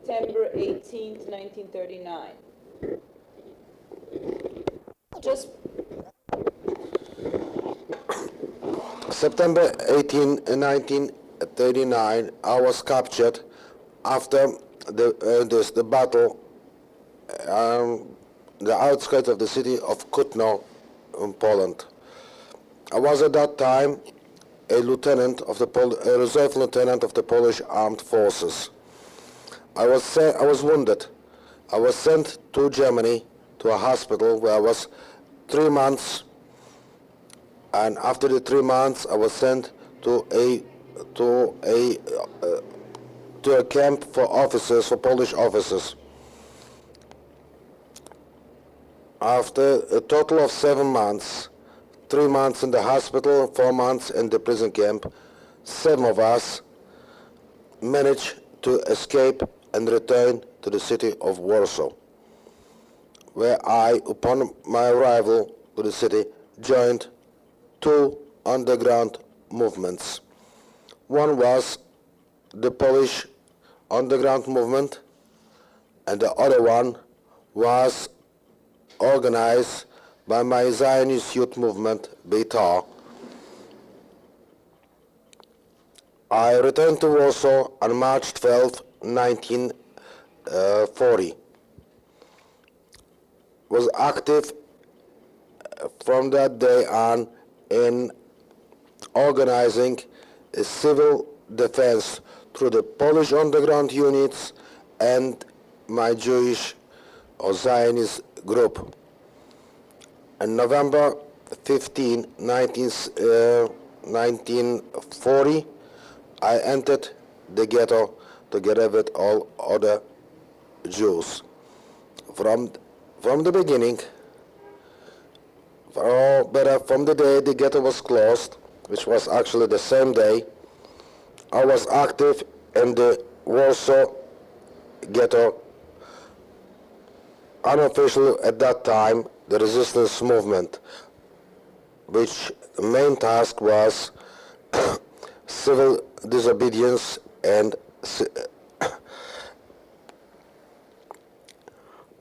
September 18th, 1939. Just September 18, 1939, I was captured after the battle, the outskirts of the city of Kutno in Poland. I was at that time a reserve lieutenant of the Polish Armed Forces. I was wounded. I was sent to Germany to a hospital where I was 3 months, and after the 3 months I was sent to a camp for officers, for Polish officers. After a total of 7 months, 3 months in the hospital, 4 months in the prison camp, 7 of us managed to escape and return to the city of Warsaw, where I, upon my arrival to the city, joined 2 underground movements. One was the Polish underground movement, and the other one was organized by my Zionist youth movement, באתר. I returned to Warsaw on March 12, 1940. Was active from that day on in organizing a civil defense through the Polish underground units and my Jewish or Zionist group. On November 15, 1940, I entered the ghetto together with all other Jews. From the beginning, or better, from the day the ghetto was closed, which was actually the same day, I was active in the Warsaw ghetto, unofficially at that time, the resistance movement, which the main task was civil disobedience and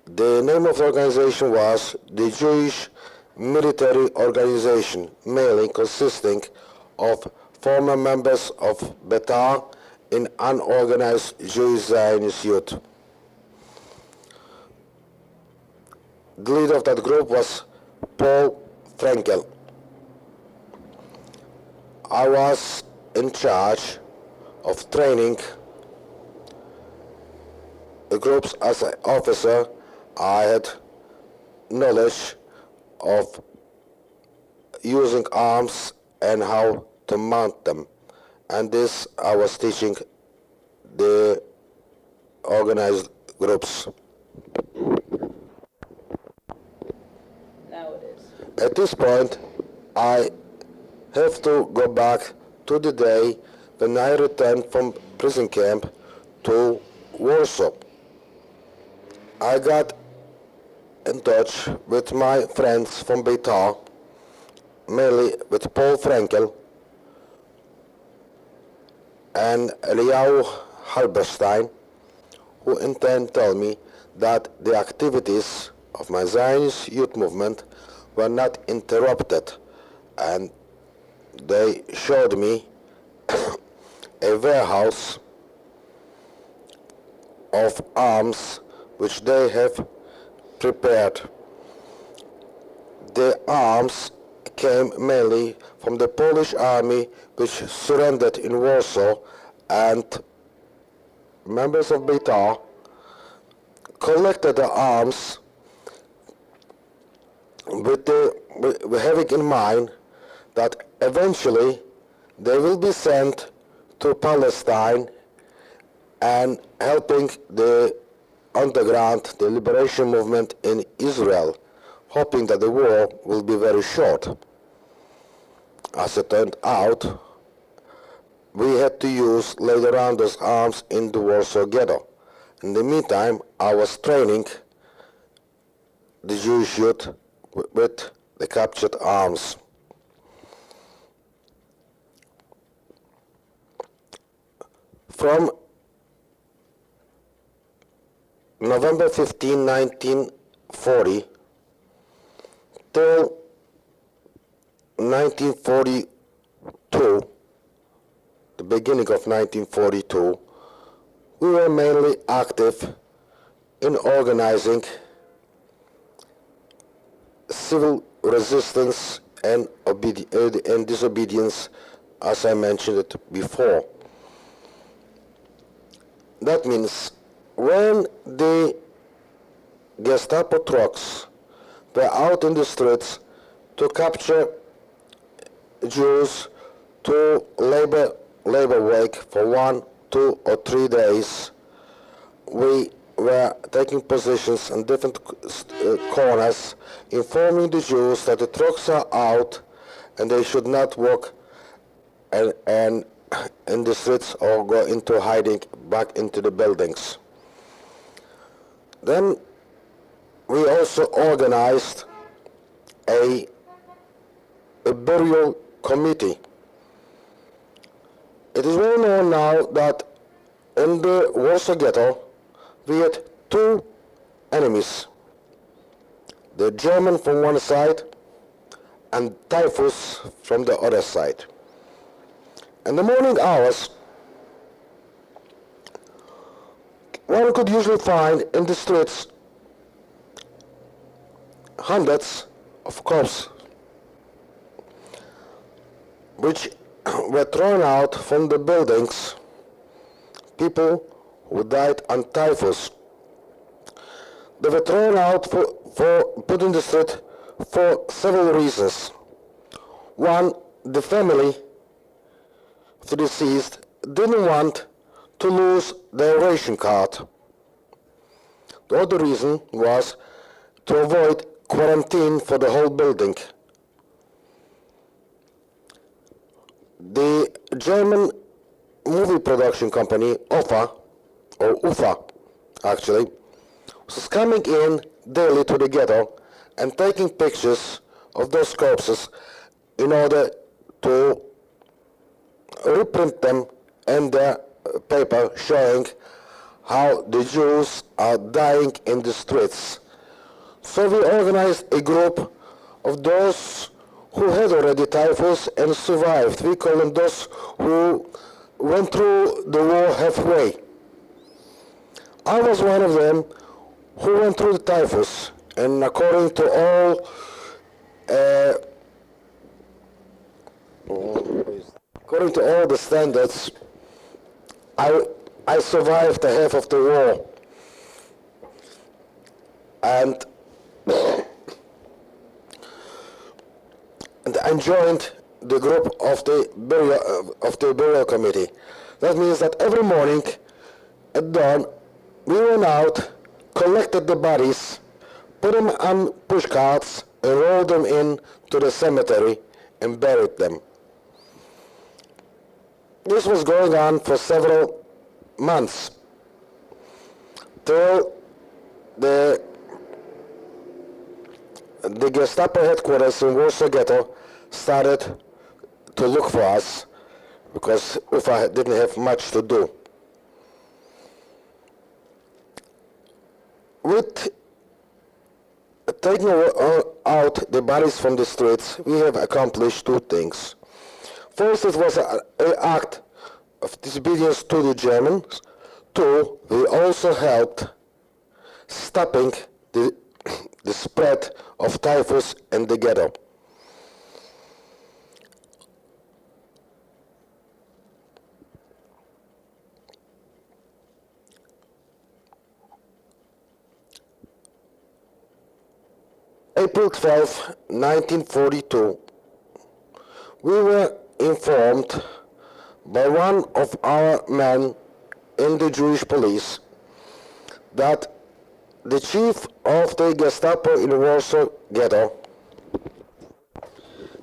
the name of the organization was the Jewish Military Organization, mainly consisting of former members of Batar in unorganized Jewish Zionist youth. The leader of that group was Paul Frankel. I was in charge of training the groups as an officer. I had knowledge of using arms and how to mount them, and this I was teaching the organized groups. Now it is. At this point, I have to go back to the day when I returned from prison camp to Warsaw. I got in touch with my friends from Batar, mainly with Paul Frankel and Eliyahu Halberstein, who in turn told me that the activities of my Zionist youth movement were not interrupted, and they showed me a warehouse of arms which they have prepared. The arms came mainly from the Polish army, which surrendered in Warsaw, and members of Batar collected the arms with having in mind that eventually they will be sent to Palestine and helping the underground, the liberation movement in Israel, hoping that the war will be very short. As it turned out, we had to use later on those arms in the Warsaw ghetto. In the meantime, I was training the Jewish youth with the captured arms. From November 15, 1940, till 1942, the beginning of 1942, we were mainly active in organizing civil resistance and disobedience, as I mentioned it before. That means when the Gestapo trucks were out in the streets to capture Jews to labor work for 1, 2, or 3 days, we were taking positions in different corners, informing the Jews that the trucks are out and they should not walk and in the streets or go into hiding back into the buildings. Then we also organized a burial committee. It is well known now that in the Warsaw Ghetto we had two enemies, the German from one side and typhus from the other side. In the morning hours, one could usually find in the streets hundreds of corpses which were thrown out from the buildings, people who died on typhus. They were thrown out put in the street for several reasons. One, the family of the deceased didn't want to lose their ration card. The other reason was to avoid quarantine for the whole building. The German movie production company, UFA actually, was coming in daily to the ghetto and taking pictures of those corpses in order to reprint them in their paper showing how the Jews are dying in the streets. So we organized a group of those who had already typhus and survived. We call them those who went through the war halfway. I was one of them who went through the typhus, and according to all the standards, I survived the half of the war, and I joined the group of the burial committee. That means that every morning at dawn we went out, collected the bodies, put them on push carts, and rolled them in to the cemetery and buried them. This was going on for several months till the Gestapo headquarters in Warsaw Ghetto started to look for us because UFA didn't have much to do. With taking out the bodies from the streets, we have accomplished two things. First, it was an act of disobedience to the Germans. Two, we also helped stopping the spread of typhus in the ghetto. April 12, 1942, we were informed by one of our men in the Jewish police that the chief of the Gestapo in Warsaw Ghetto,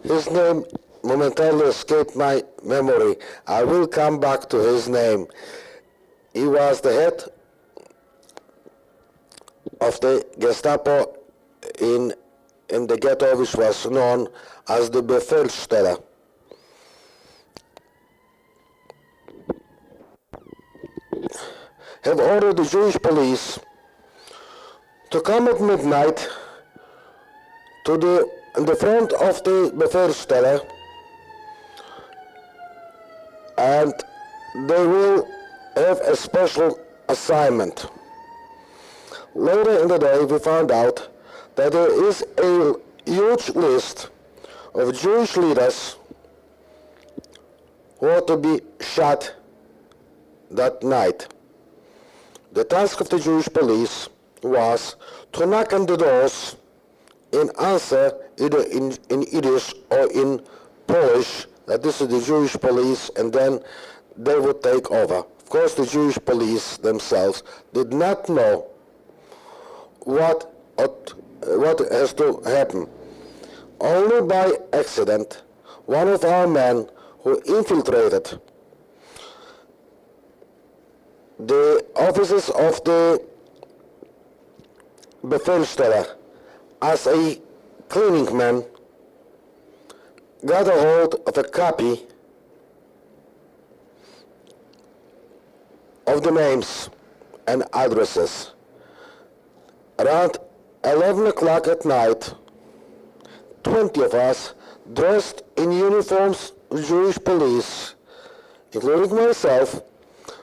his name momentarily escaped my memory. I will come back to his name. He was the head of the Gestapo in the ghetto, which was known as the Befehlssteller. Have ordered the Jewish police to come at midnight in the front of the Befehlssteller, and they will have a special assignment. Later in the day we found out that there is a huge list of Jewish leaders who are to be shot that night. The task of the Jewish police was to knock on the doors in answer either in Yiddish or in Polish, that this is the Jewish police, and then they would take over. Of course, the Jewish police themselves did not know what has to happen. Only by accident, one of our men who infiltrated the offices of the Befehlssteller as a cleaning man got a hold of a copy of the names and addresses. Around 11 o'clock at night, 20 of us, dressed in uniforms of Jewish police, including myself,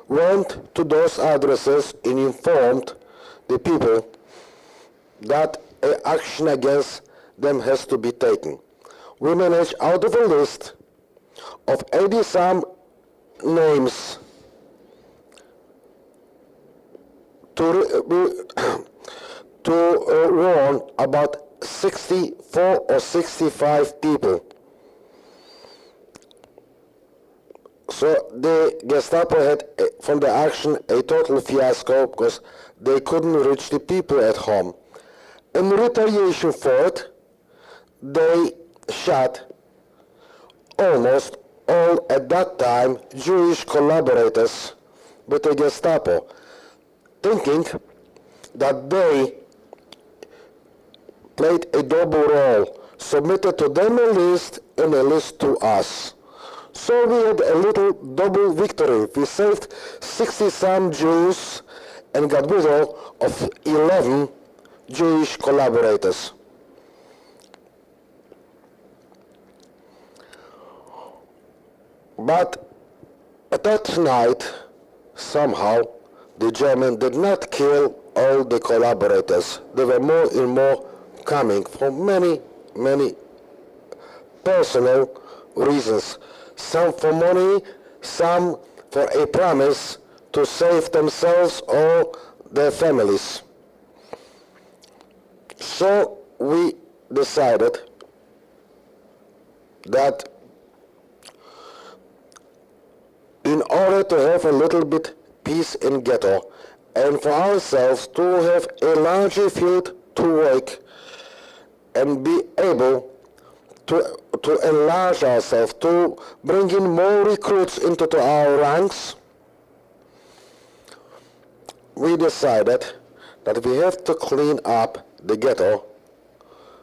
went to those addresses and informed the people that action against them has to be taken. We managed, out of a list of 80-some names, to warn about 64 or 65 people. So the Gestapo had, from the action, a total fiasco because they couldn't reach the people at home. In retaliation for it, they shot almost all, at that time, Jewish collaborators with the Gestapo, thinking that they played a double role, submitted to them a list and a list to us. So we had a little double victory. We saved 60-some Jews and got rid of 11 Jewish collaborators. But at that night, somehow, the Germans did not kill all the collaborators. There were more and more coming for many, many personal reasons. Some for money, some for a promise to save themselves or their families. So we decided that in order to have a little bit peace in ghetto and for ourselves to have a larger field to work and be able to enlarge ourselves, to bring in more recruits into our ranks, we decided that we have to clean up the ghetto,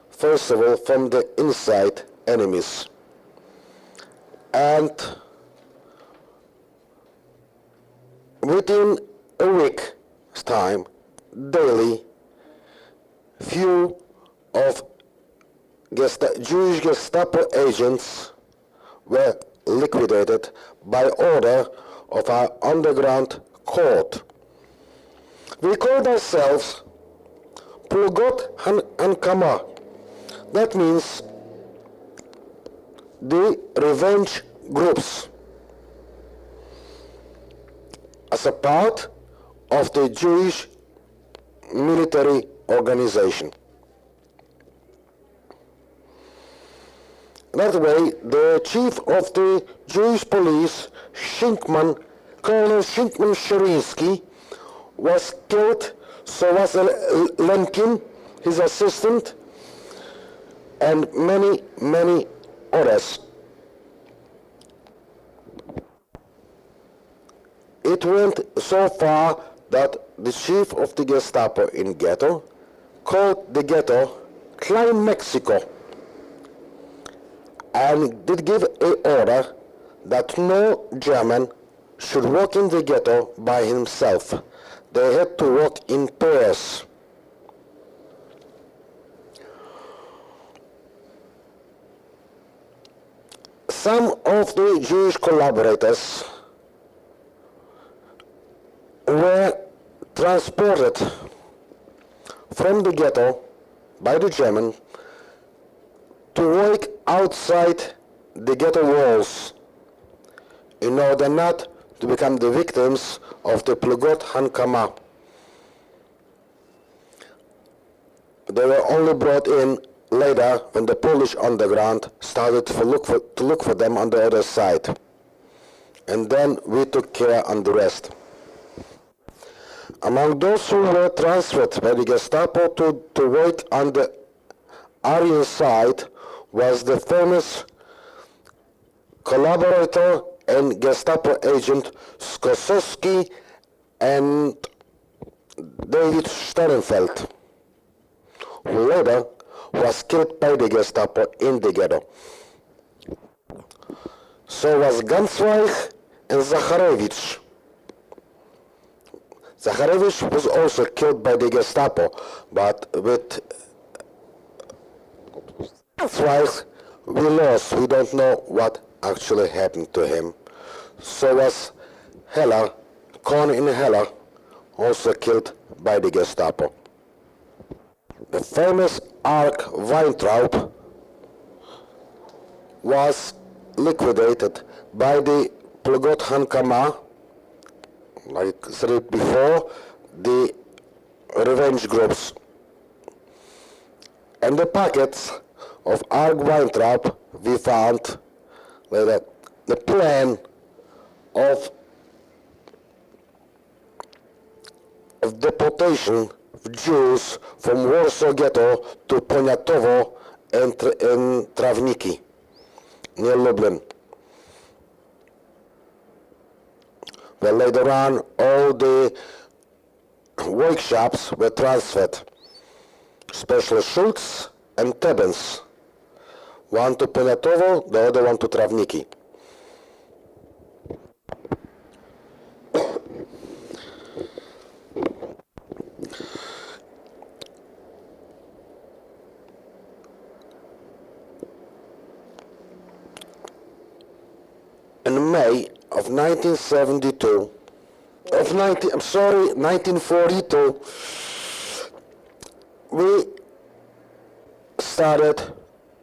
first of all, from the inside enemies. And within a week's time, daily, few of Jewish Gestapo agents were liquidated by order of our underground court. We called ourselves Plugot Hankama. That means the revenge groups, as a part of the Jewish military organization. That way, the chief of the Jewish police, Colonel Shinkman Sherinsky, was killed, so was Lemkin, his assistant, and many, many others. It went so far that the chief of the Gestapo in ghetto called the ghetto Klein Mexico, and did give an order that no German should walk in the ghetto by himself. They had to walk in pairs. some of the Jewish collaborators were transported from the ghetto by the German to work outside the ghetto walls in order not to become the victims of the Plugot Hankama. They were only brought in later when the Polish underground started to look for them on the other side. And then we took care on the rest. Among those who were transferred by the Gestapo to work on the Aryan side was the famous collaborator and Gestapo agent Skosowski and David Sternfeld, who later was killed by the Gestapo in the ghetto. So was Gansweich and Zacharevich. Zacharevich was also killed by the Gestapo, but with Gansweich we lost. We don't know what actually happened to him. So was Heller, Kohn in Heller, also killed by the Gestapo. The famous Ark Weintraub was liquidated by the Plugot Hankama, like I said before, the revenge groups. And the packets of Ark Weintraub we found with the plan of deportation of Jews from Warsaw Ghetto to Poniatowo and Trawniki, near Lublin. But later on, all the workshops were transferred, especially Schultz and Tebens. One to Poniatowo, the other one to Trawniki. In May of 1942, 1942, we started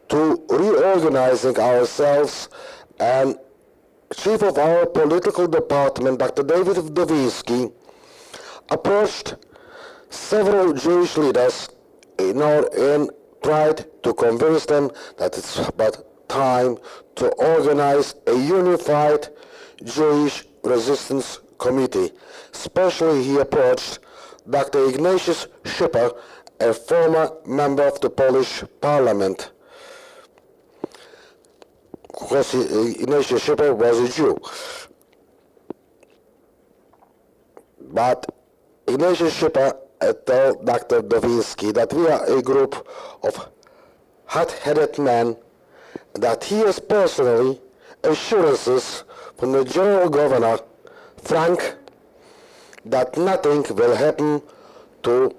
to reorganizing ourselves, and chief of our political department, Dr. David Wdowiński, approached several Jewish leaders and tried to convince them that it's about time to organize a unified Jewish resistance committee. Especially he approached Dr. Ignatius Schipper, a former member of the Polish parliament. Of course, Ignatius Schipper was a Jew. But Ignatius Schipper told Dr. Wdowiński that we are a group of hot-headed men, that he has personally assurances from the General Governor, Frank, that nothing will happen to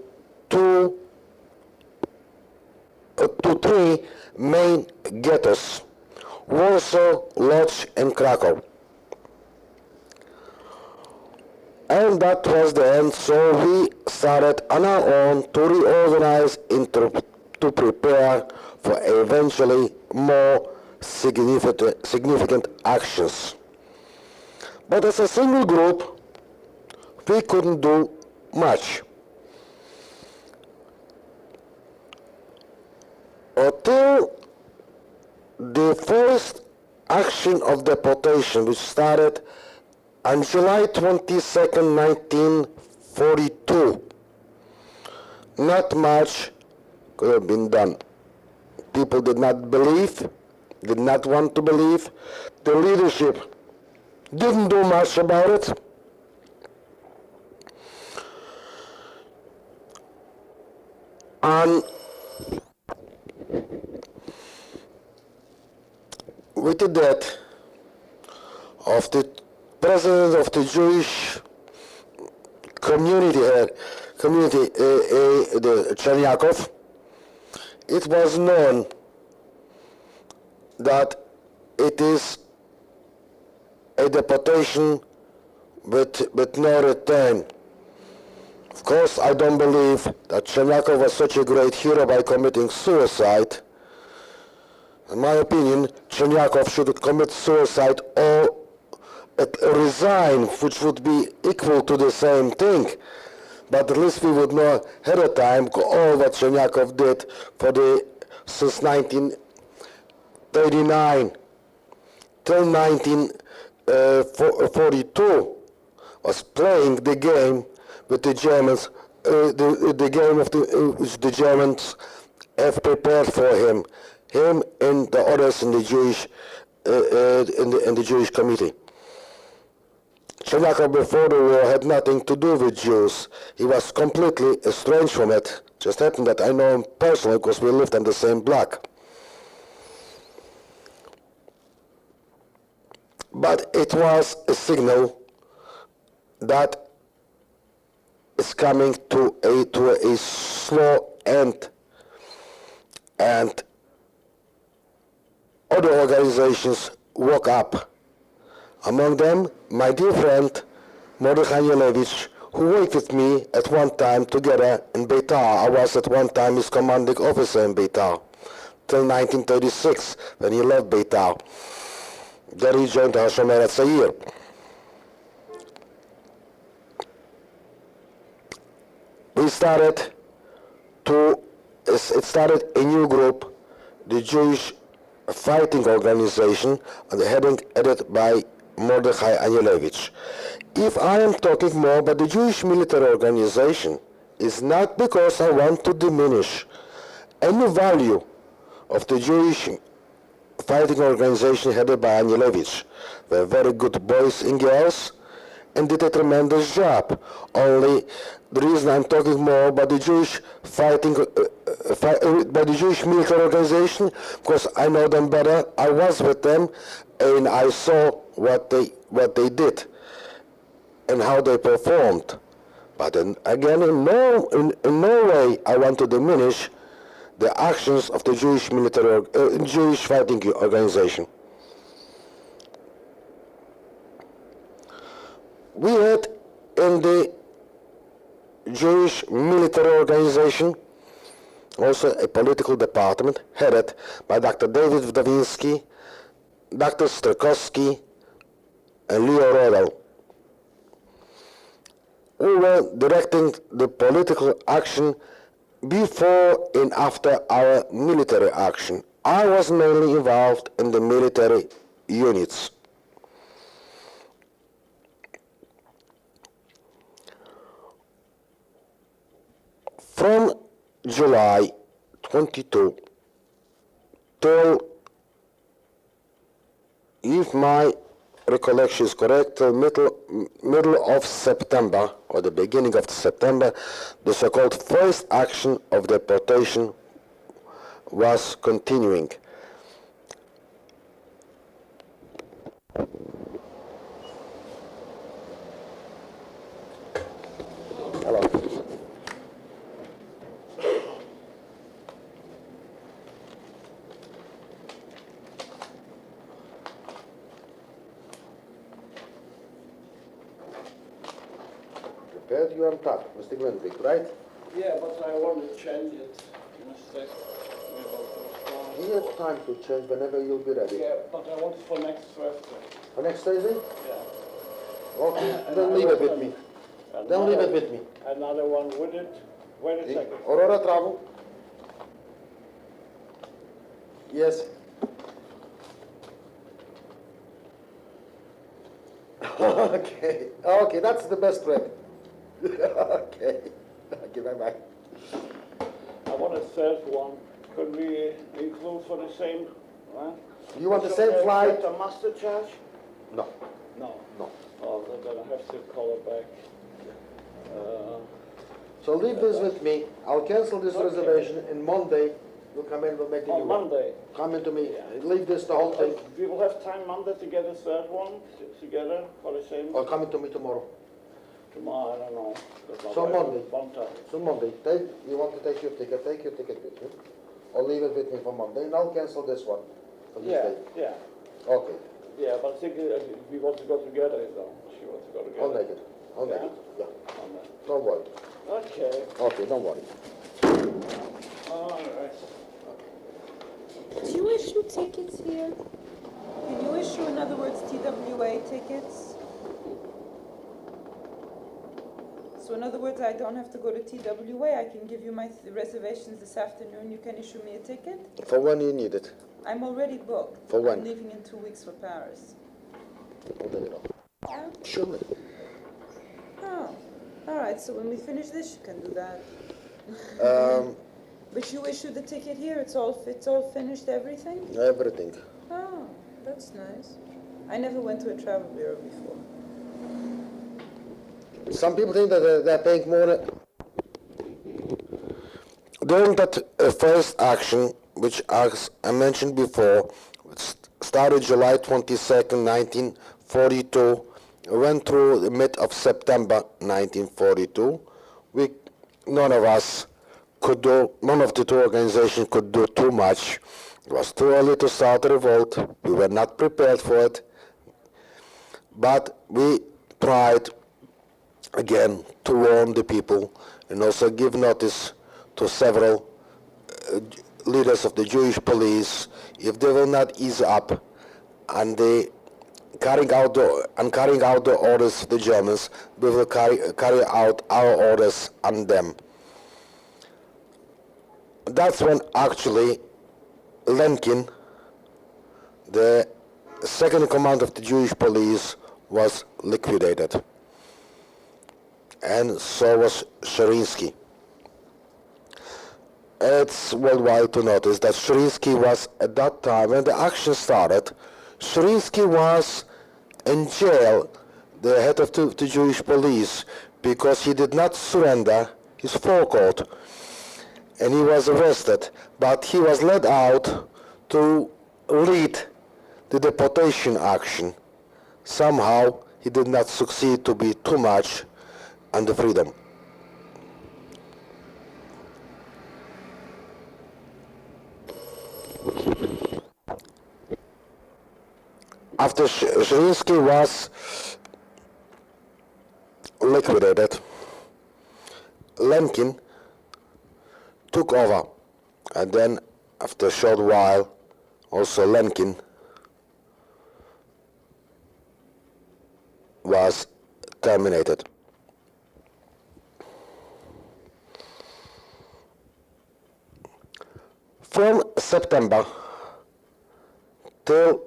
three main ghettos, Warsaw, Lodz, and Krakow. And that was the end, so we started on our own to reorganize to prepare for eventually more significant actions. But as a single group, we couldn't do much. Until the first action of deportation, which started on July 22nd, 1942, not much could have been done. People did not want to believe. The leadership didn't do much about it. And with the death of the president of the Jewish community, the Chernyakov, it was known that it is a deportation with no return. Of course, I don't believe that Chernyakov was such a great hero by committing suicide. In my opinion, Chernyakov should commit suicide or resign, which would be equal to the same thing. But at least we would know ahead of time all what Chernyakov did since 1939 till 1942 was playing the game with the Germans, the game of which the Germans have prepared for him and the others in the Jewish in the Jewish committee. Chernyakov before the war had nothing to do with Jews. He was completely estranged from it. Just happened that I know him personally because we lived on the same block. But it was a signal that is coming to a slow end, and other organizations woke up. Among them, my dear friend Mordechai Yelevich, who worked with me at one time together in Beitar. I was at one time his commanding officer in Beitar till 1936 when he left Beitar. Then he joined Hashomer HaTzair. It started a new group, the Jewish Fighting Organization, headed by Mordechai Anielewicz. If I am talking more about the Jewish military organization, it's not because I want to diminish any value of the Jewish fighting organization headed by Anielewicz. They're very good boys and girls and did a tremendous job. Only the reason I'm talking more about the Jewish by the Jewish military organization, because I know them better. I was with them and I saw what they did and how they performed. But then, again, in no way I want to diminish the actions of the Jewish Jewish fighting organization. We had in the Jewish military organization also a political department headed by Dr. David Wdawiński, Dr. Strakowski, and Leo Rodel. We were directing the political action before and after our military action. I was mainly involved in the military units. From July 22 till, if my recollection is correct, till middle of September, or the beginning of September, the so-called first action of deportation was continuing. Hello. You on top, Mr. Greenblatt, right? Yeah, but I want to change it in a sec. You have time to change whenever you'll be ready. Yeah, but I want it for next Thursday. For next Thursday? Yeah. Okay, then leave it with me. Then leave it with me. Another one with it. Wait a second. Aurora Travel? Yes. Okay, that's the best way. Okay, bye-bye. I want a third one. Could we include for the same, right? You want the same flight? A master charge? No. No. No. Oh, then I have to call it back. So leave this with me. I'll cancel this reservation, and Monday you'll come in, we'll make the new On one. Monday. Come in to me. Leave this, the whole thing. We will have time Monday to get a third one together for the same. Or come in to me tomorrow. Tomorrow, I don't know. So Monday. One time. So Monday, you want to take your ticket with you. Or leave it with me for Monday, and I'll cancel this one for this day. Yeah. Okay. Yeah, but I think we want to go together, though. She wants to go together. I'll make it. I'll make Yeah? it. Yeah. On that. Don't worry. Okay. Okay, don't worry. All right. Do you issue tickets here? Can you issue, in other words, TWA tickets? So in other words, I don't have to go to TWA. I can give you my reservations this afternoon. You can issue me a ticket. For when you need it? I'm already booked. For when? I'm leaving in 2 weeks for Paris. I'll take it off. Yeah? Surely. Oh, all right. So when we finish this, you can do that. But you issue the ticket here. It's all finished. Everything. Everything. Oh, that's nice. I never went to a travel bureau before. Some people think that they're paying more. During that first action, which as I mentioned before, started July 22nd, 1942, went through the mid of September 1942. None of the two organizations could do too much. It was too early to start a revolt. We were not prepared for it. But we tried again to warn the people and also give notice to several leaders of the Jewish police. If they will not ease up and they carrying out the orders of the Germans, we will carry out our orders on them. That's when actually Lemkin, the second in command of the Jewish police, was liquidated. And so was Sherinsky. It's worldwide to notice that Sherinsky was, at that time, when the action started, Sherinsky was in jail, the head of the Jewish police, because he did not surrender his forecourt. And he was arrested, but he was let out to lead the deportation action. Somehow, he did not succeed to be too much on the freedom. After Sherinsky was liquidated, Lemkin took over, and then after a short while also Lemkin was terminated. From September till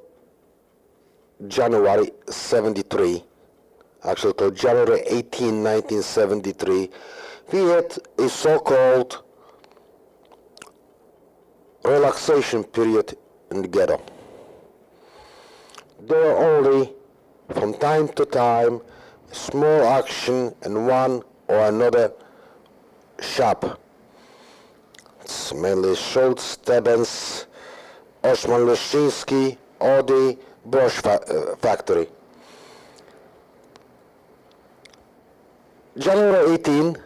January 73, actually till January 18, 1973, we had a so-called relaxation period in the ghetto. There were only, from time to time, small action in one or another shop. It's mainly Schultz, Stebbins, Osman Leshinsky, or the brush factory. January 18,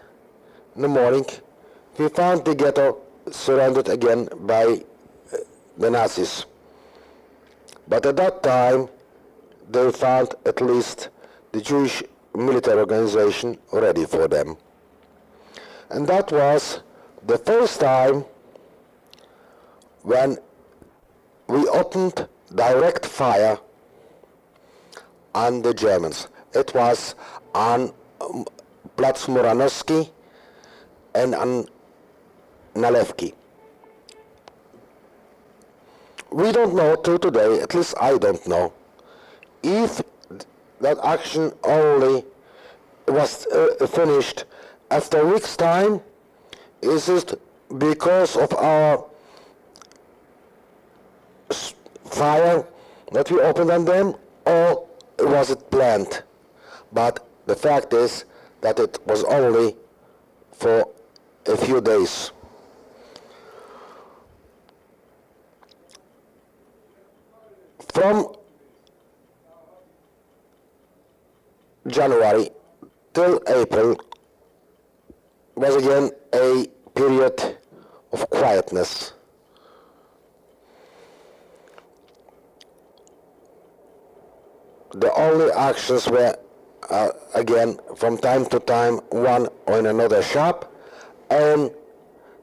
in the morning, we found the ghetto surrounded again by the Nazis. But at that time, they found at least the Jewish military organization ready for them. And that was the first time when we opened direct fire on the Germans. It was on Platz Muranowski and on Nalewki. We don't know till today, at least I don't know, if that action only was finished after a week's time. Is it because of our fire that we opened on them, or was it planned? But the fact is that it was only for a few days. From January till April was again a period of quietness. the only actions were, again, from time to time, one or in another shop, and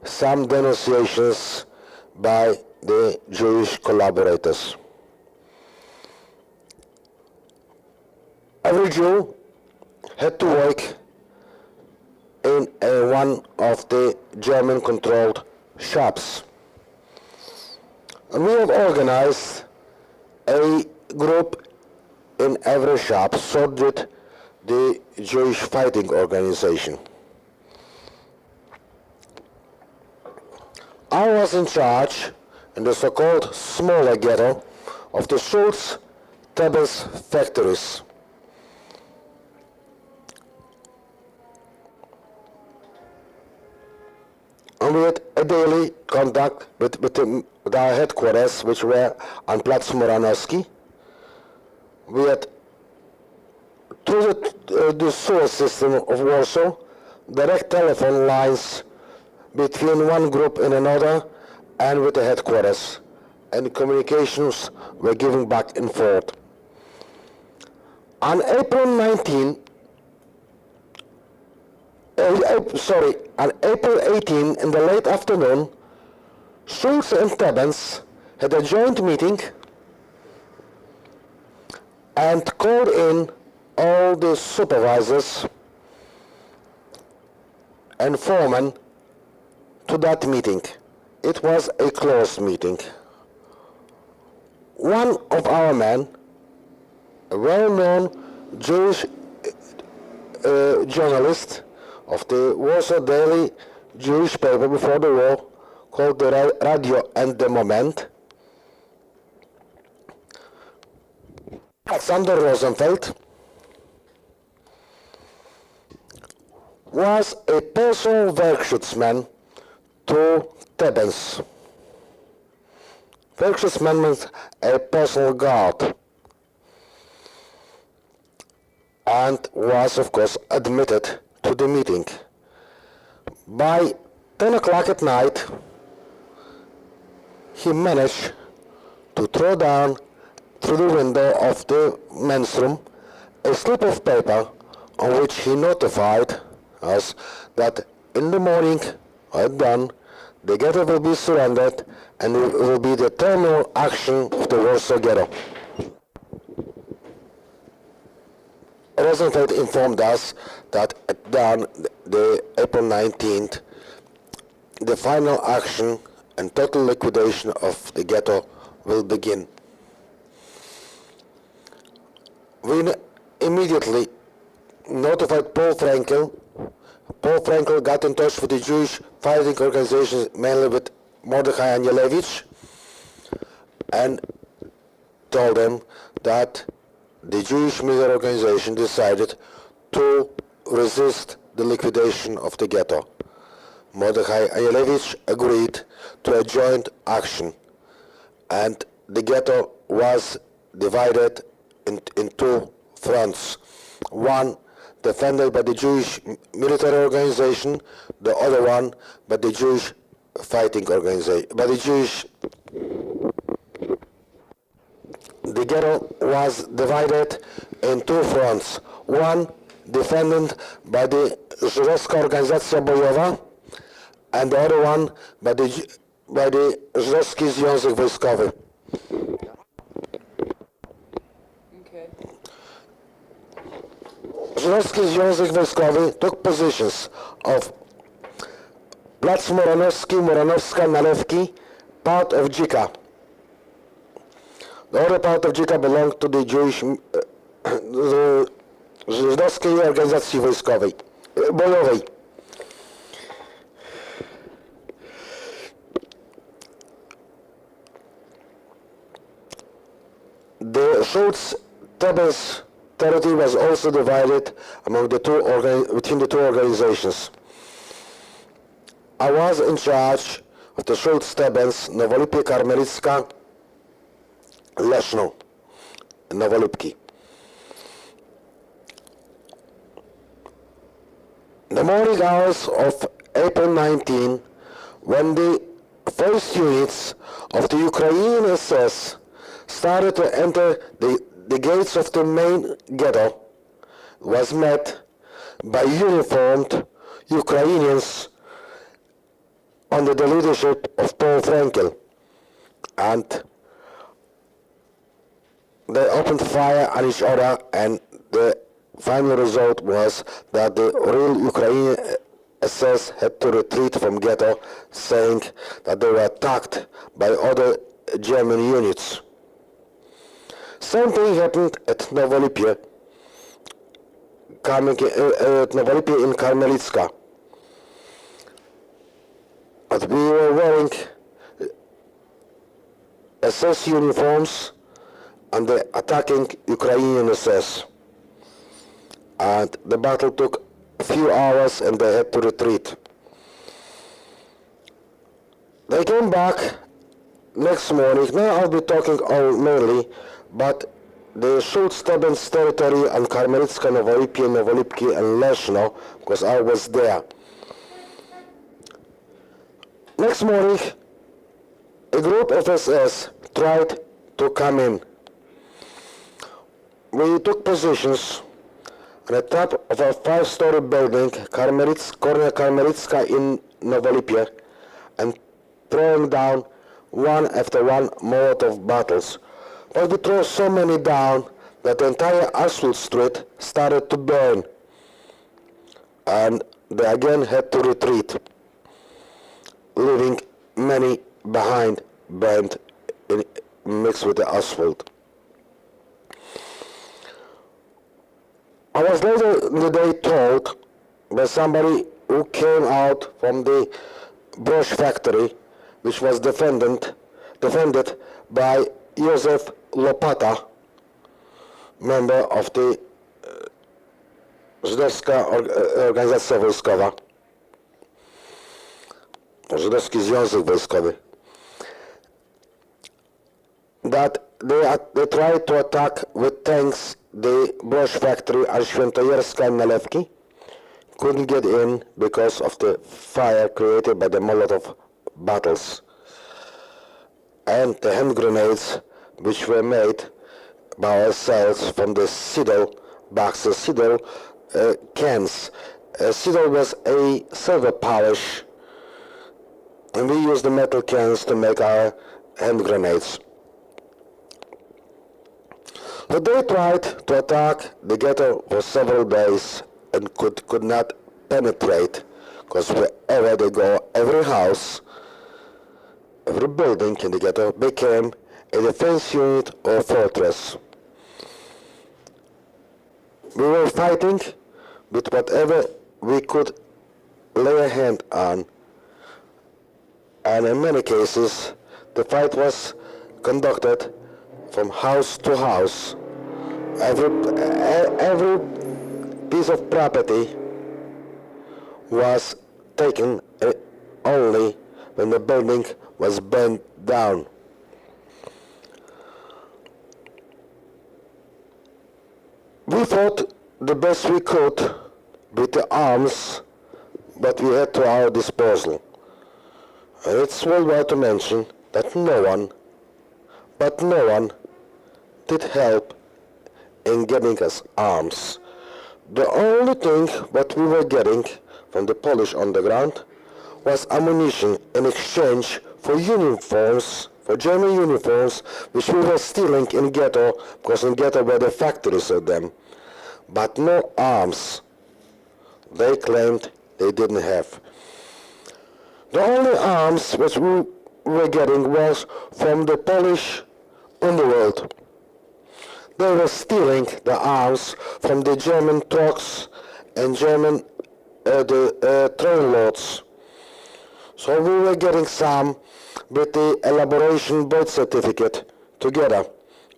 some denunciations by the Jewish collaborators. Every Jew had to work in one of the German-controlled shops. And we have organized a group in every shop, so did the Jewish Fighting Organization. I was in charge in the so-called smaller ghetto of the Schultz Tebels factories. And we had a daily contact with our headquarters, which were on Platz Moranowski. We had, through the sewer system of Warsaw, direct telephone lines between one group and another and with the headquarters, and communications were given back and forth. On April 18, in the late afternoon, Schultz and Tebens had a joint meeting and called in all the supervisors and foremen to that meeting. It was a closed meeting. One of our men, a well-known Jewish journalist of the Warsaw Daily Jewish paper before the war, called the Radio and the Moment, Alexander Rosenfeld, was a personal Werkschutzmann to Tebens. Werkschutzmann means a personal guard, and was, of course, admitted to the meeting. By 10 o'clock at night, he managed to throw down through the window of the men's room a slip of paper on which he notified us that in the morning, at dawn, the ghetto will be surrendered and it will be the terminal action of the Warsaw Ghetto. Rosenfeld informed us that at dawn, the April 19th, the final action and total liquidation of the ghetto will begin. We immediately notified Paul Frankel. Paul Frankel got in touch with the Jewish fighting organizations, mainly with Mordechai Anielewicz, and told them that the Jewish military organization decided to resist the liquidation of the ghetto. Mordechai Anielewicz agreed to a joint action, and the ghetto was divided in two fronts. One defended by the Jewish military organization, the other one by the Jewish fighting organization, by the Jewish. The ghetto was divided in two fronts. One defended by the Żydowska Organizacja Bojowa, and the other one by the Żydowski Związek Wojskowy. Żydowski Związek Wojskowy took positions of Plac Moranowski, Moranowska, Nalewki, part of Dzika. The other part of Dzika belonged to the Jewish, Żydowskiej Organizacji Wojskowej, Bojowej. The Schultz-Tebels territory was also divided among between the two organizations. I was in charge of the Schultz-Tebels, Nowolipie Karmelicka, Leszno, Nowolipki. The morning hours of April 19, when the first units of the Ukrainian SS started to enter the the gates of the main ghetto was met by uniformed Ukrainians under the leadership of Paul Frankel, and they opened fire on each other, and the final result was that the real Ukrainian SS had to retreat from ghetto, saying that they were attacked by other German units. Same thing happened at Novolipye in Karmelitska. But we were wearing SS uniforms and the attacking Ukrainian SS. And the battle took a few hours and they had to retreat. They came back next morning. Now I'll be talking mainly, but the Schulz-Stebens territory and Karmelitska, Novolipki and Leshno, because I was there. Next morning, a group of SS tried to come in. We took positions on the top of a 5-story building, corner Karmelitska in Novolipye, and throwing down one after one Molotov bottles. But we threw so many down that the entire asphalt street started to burn, and they again had to retreat, leaving many behind, burned mixed with the asphalt. I was later in the day told by somebody who came out from the brush factory, which was defended by Josef Lopata, member of the Żydowska Organizacja Wojskowa, Żydowski Związek Wojskowy, that they tried to attack with tanks the brush factory on Świętojerska and Nalewki, couldn't get in because of the fire created by the Molotov bottles and the hand grenades which were made by ourselves from the Sidel boxes, Sidel cans. Sidel was a silver polish, and we used the metal cans to make our hand grenades. But they tried to attack the ghetto for several days and could not penetrate, because wherever they go, every house, every building in the ghetto became a defense unit or fortress. We were fighting with whatever we could lay a hand on, and in many cases the fight was conducted from house to house. Every piece of property was taken only when the building was burned down. We fought the best we could with the arms that we had to our disposal. And it's worthwhile to mention that no one did help in getting us arms. The only thing that we were getting from the Polish underground was ammunition in exchange for uniforms, for German uniforms, which we were stealing in ghetto, because in ghetto were the factories of them. But no arms. They claimed they didn't have. The only arms which we were getting was from the Polish underworld. They were stealing the arms from the German trucks and German train loads. So we were getting some with the elaboration birth certificate together,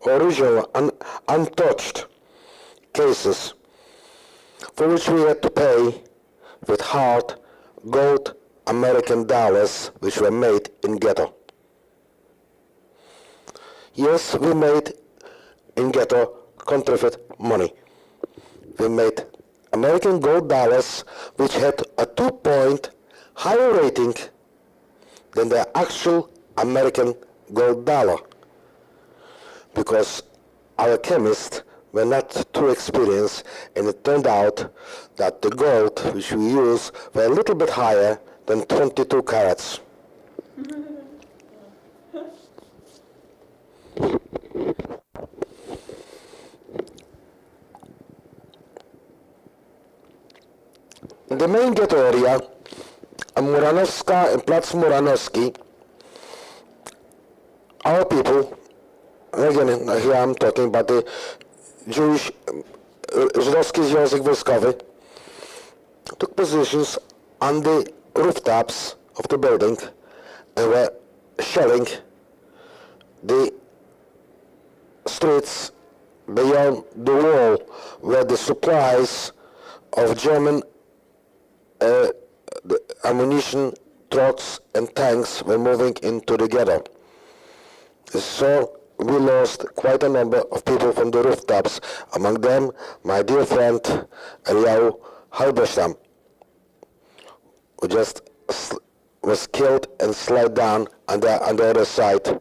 original and untouched cases, for which we had to pay with hard gold American dollars, which were made in ghetto. Yes, we made in ghetto counterfeit money. We made American gold dollars which had a 2-point higher rating than the actual American gold dollar, because our chemists were not too experienced, and it turned out that the gold which we used were a little bit higher than 22 carats. In the main ghetto area, Muranowska and Platz Muranowski, our people, again here I'm talking about the Jewish Żydowski Związek Wojskowy, took positions on the rooftops of the building and were shelling the streets beyond the wall where the supplies of German the ammunition, trucks and tanks were moving into the ghetto. So we lost quite a number of people from the rooftops, among them my dear friend Eliyahu Halberstam, who just was killed and slid down on the other side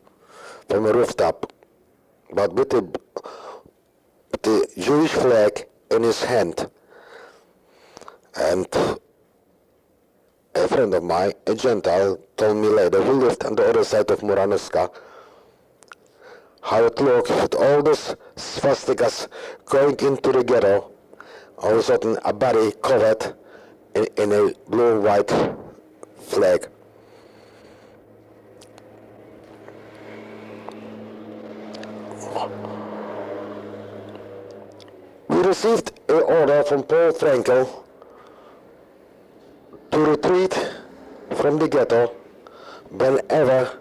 from a rooftop, but with the Jewish flag in his hand. And a friend of mine, a Gentile, told me later, who lived on the other side of Muranowska, how it looked with all those swastikas going into the ghetto, all of a sudden a body covered in a blue and white flag. We received an order from Paul Frankel to retreat from the ghetto whenever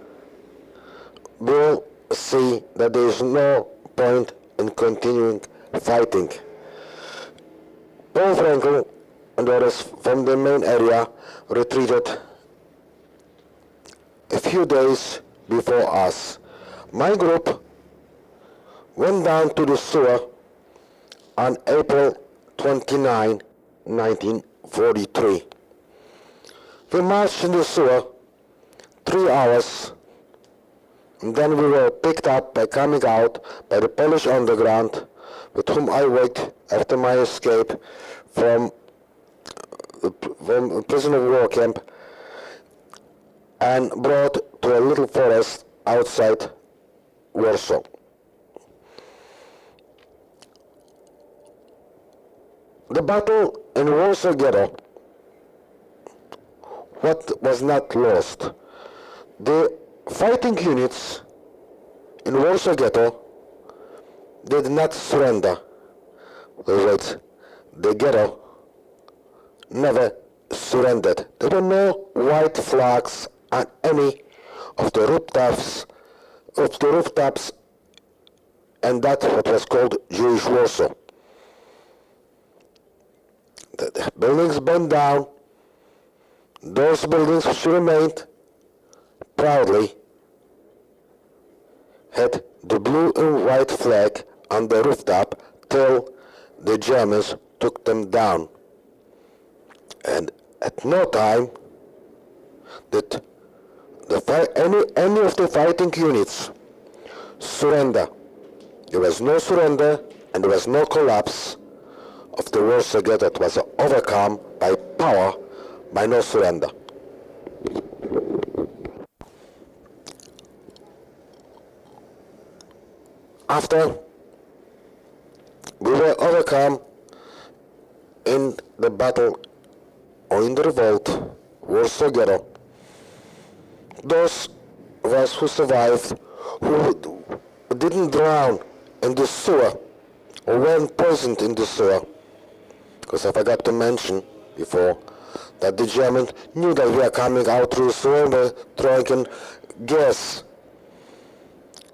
we'll see that there is no point in continuing fighting. Paul Frankel and others from the main area retreated a few days before us. My group went down to the sewer on April 29, 1943. We marched in the sewer 3 hours, and then we were picked up by coming out by the Polish underground, with whom I worked after my escape from a prisoner of war camp, and brought to a little forest outside Warsaw. The battle in Warsaw Ghetto, what was not lost? The fighting units in Warsaw Ghetto did not surrender. In other words, the ghetto never surrendered. There were no white flags on any of the rooftops, and that's what was called Jewish Warsaw. The buildings burned down. Those buildings which remained proudly had the blue and white flag on the rooftop till the Germans took them down. And at no time did any of the fighting units surrender. There was no surrender and there was no collapse of the Warsaw Ghetto. It was overcome by power, by no surrender. After we were overcome in the battle or in the revolt, Warsaw Ghetto, those of us who survived, who didn't drown in the sewer or weren't poisoned in the sewer, because I forgot to mention before that the Germans knew that we were coming out through the sewer and were throwing in gas.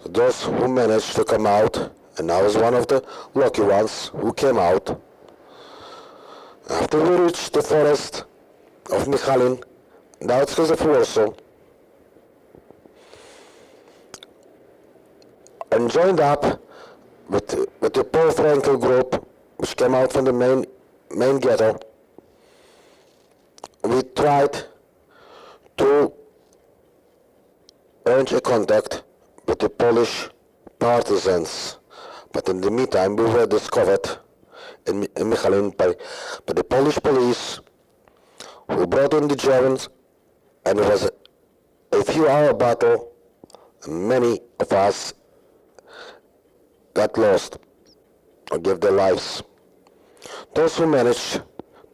So those who managed to come out, and I was one of the lucky ones who came out. After we reached the forest of Michalin, the outskirts of Warsaw, and joined up with the Paul Frankel group, which came out from the main ghetto, we tried to arrange a contact with the Polish partisans. But in the meantime, we were discovered in Michalin by the Polish police, who brought in the Germans, and it was a few-hour battle, and many of us got lost or gave their lives. Those who managed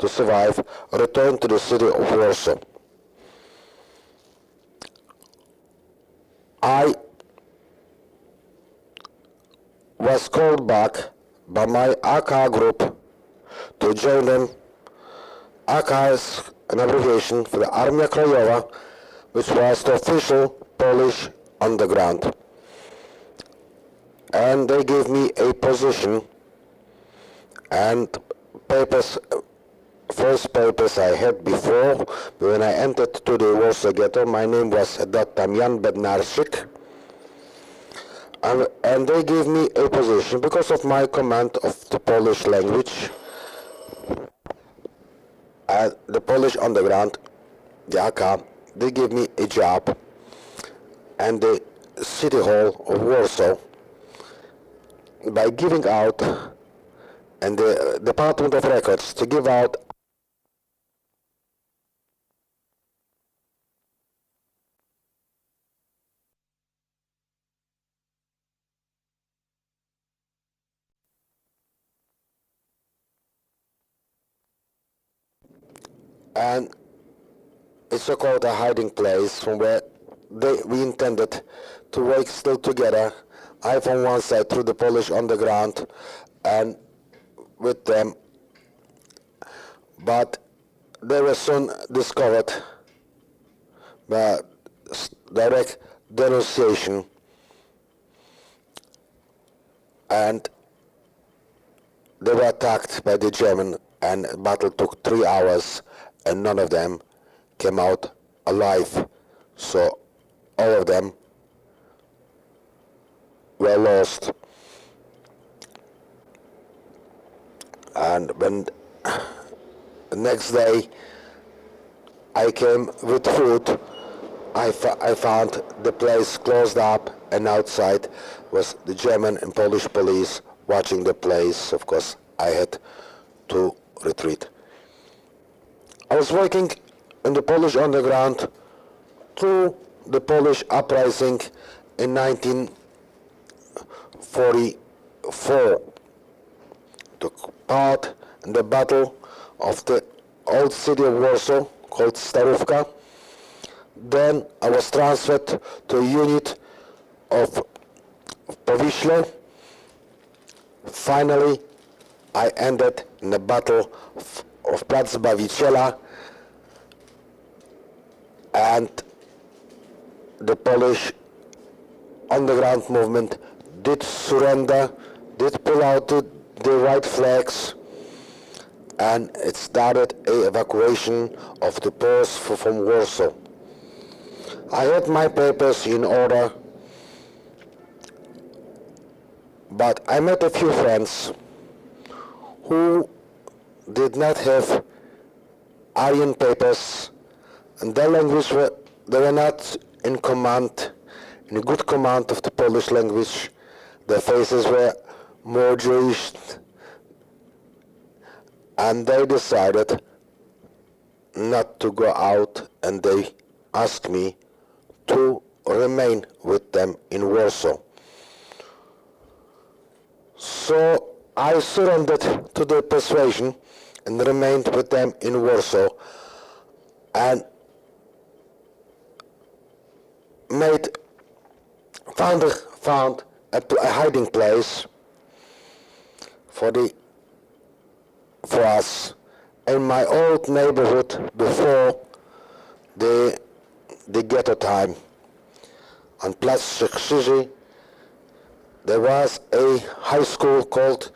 to survive returned to the city of Warsaw. I was called back by my AK group to join them. AK is an abbreviation for the Armia Krajowa, which was the official Polish underground. And they gave me a position and papers, first papers I had before. When I entered to the Warsaw Ghetto, my name was at that time Jan Bednarczyk. And they gave me a position because of my command of the Polish language. The Polish underground, the AK, they gave me a job and the City Hall of Warsaw by giving out, and the Department of Records to give out and it's so-called a hiding place from where we intended to work still together, I from one side through the Polish underground and with them, but they were soon discovered by direct denunciation, and they were attacked by the German, and the battle took 3 hours and none of them came out alive. So all of them were lost. And when the next day I came with food, I found the place closed up, and outside was the German and Polish police watching the place. Of course, I had to retreat. I was working in the Polish underground through the Polish uprising in 1944. Took part in the battle of the old city of Warsaw called Starówka. Then I was transferred to a unit of Powiśle. Finally, I ended in the battle of Plac Zbawiciela, and the Polish underground movement did surrender, did pull out the white flags, and it started an evacuation of the Poles from Warsaw. I had my papers in order, but I met a few friends who did not have Aryan papers, and their language they were not in good command of the Polish language. Their faces were more Jewish, and they decided not to go out, and they asked me to remain with them in Warsaw. So I surrendered to the persuasion and remained with them in Warsaw, and found a hiding place for us in my old neighborhood before the ghetto time. On Plac Krzyży there was a high school called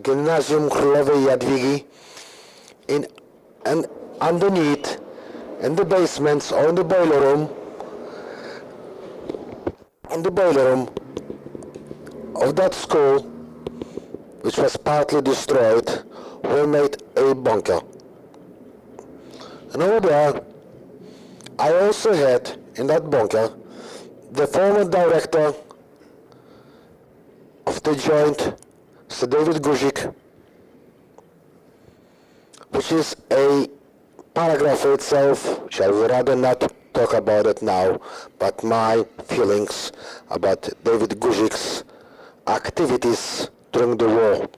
Gymnasium Królowej Jadwigi, and underneath, in the basements or in the boiler room, of that school, which was partly destroyed, we made a bunker. And over there, I also had in that bunker the former director of of the joint, Sir David Guzik, which is a paragraph itself, which I would rather not talk about it now, but my feelings about David Guzik's activities during the war.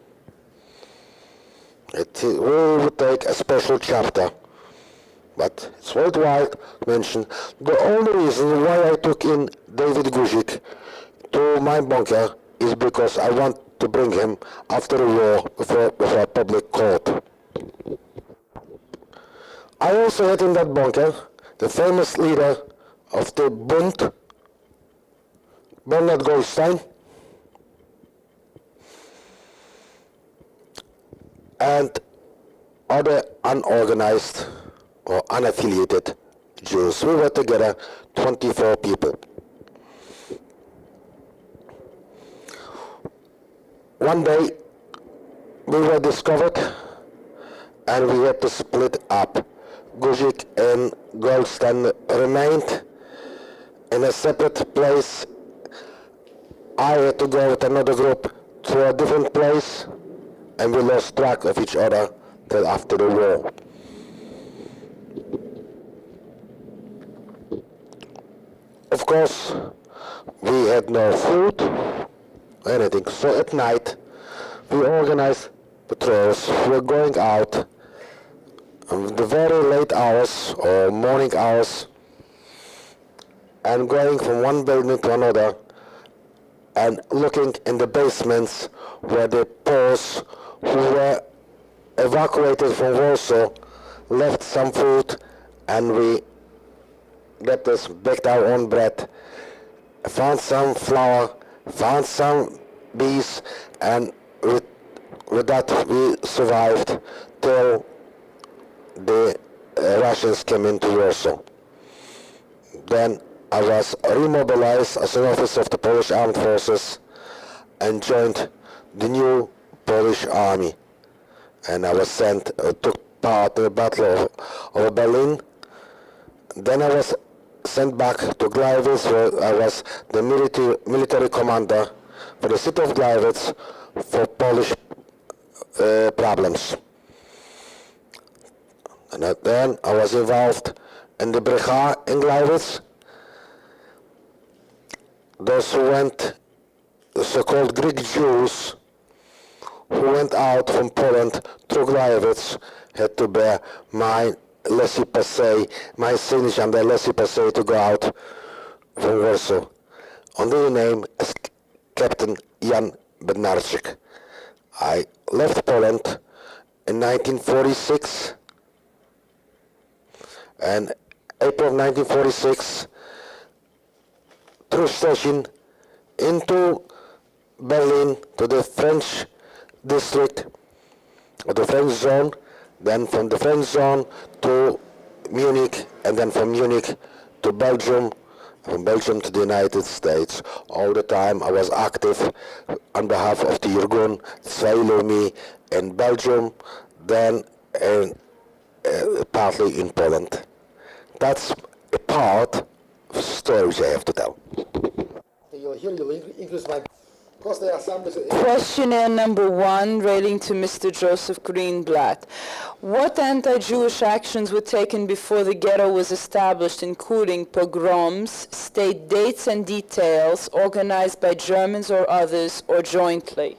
It will take a special chapter, but it's worthwhile to mention the only reason why I took in David Guzik to my bunker is because I want to bring him after the war before a public court. I also had in that bunker the famous leader of the Bund, Bernard Goldstein, and other unorganized or unaffiliated Jews. We were together 24 people. One day we were discovered and we had to split up. Guzik and Goldstein remained in a separate place. I had to go with another group to a different place, and we lost track of each other till after the war. Of course, we had no food or anything, so at night we organized patrols. We were going out in the very late hours or morning hours and going from one building to another and looking in the basements where the Poles who were evacuated from Warsaw left some food, and we let us baked our own bread, found some flour, found some bees, and with that we survived till the Russians came into Warsaw. Then I was remobilized as an officer of the Polish Armed Forces and joined the new Polish Army. And I was sent, took part in the Battle of Berlin. Then I was sent back to Gleiwitz, where I was the military commander for the city of Gleiwitz for Polish problems. And then I was involved in the Brecha in Gleiwitz. Those who went, the so-called Greek Jews, who went out from Poland through Gleiwitz, had to bear my laissez-passer, my signature and the laissez-passer to go out from Warsaw, under the name as Captain Jan Bednarczyk. I left Poland in 1946, and April of 1946, through Stettin into Berlin to the French district, or the French zone, then from the French zone to Munich, and then from Munich to Belgium, from Belgium to the United States. All the time I was active on behalf of the Irgun Tzvei in Belgium, then partly in Poland. That's a part of the stories I have to tell. Questionnaire number 1 relating to Mr. Joseph Greenblatt. What anti-Jewish actions were taken before the ghetto was established, including pogroms, state dates and details, organized by Germans or others, or jointly?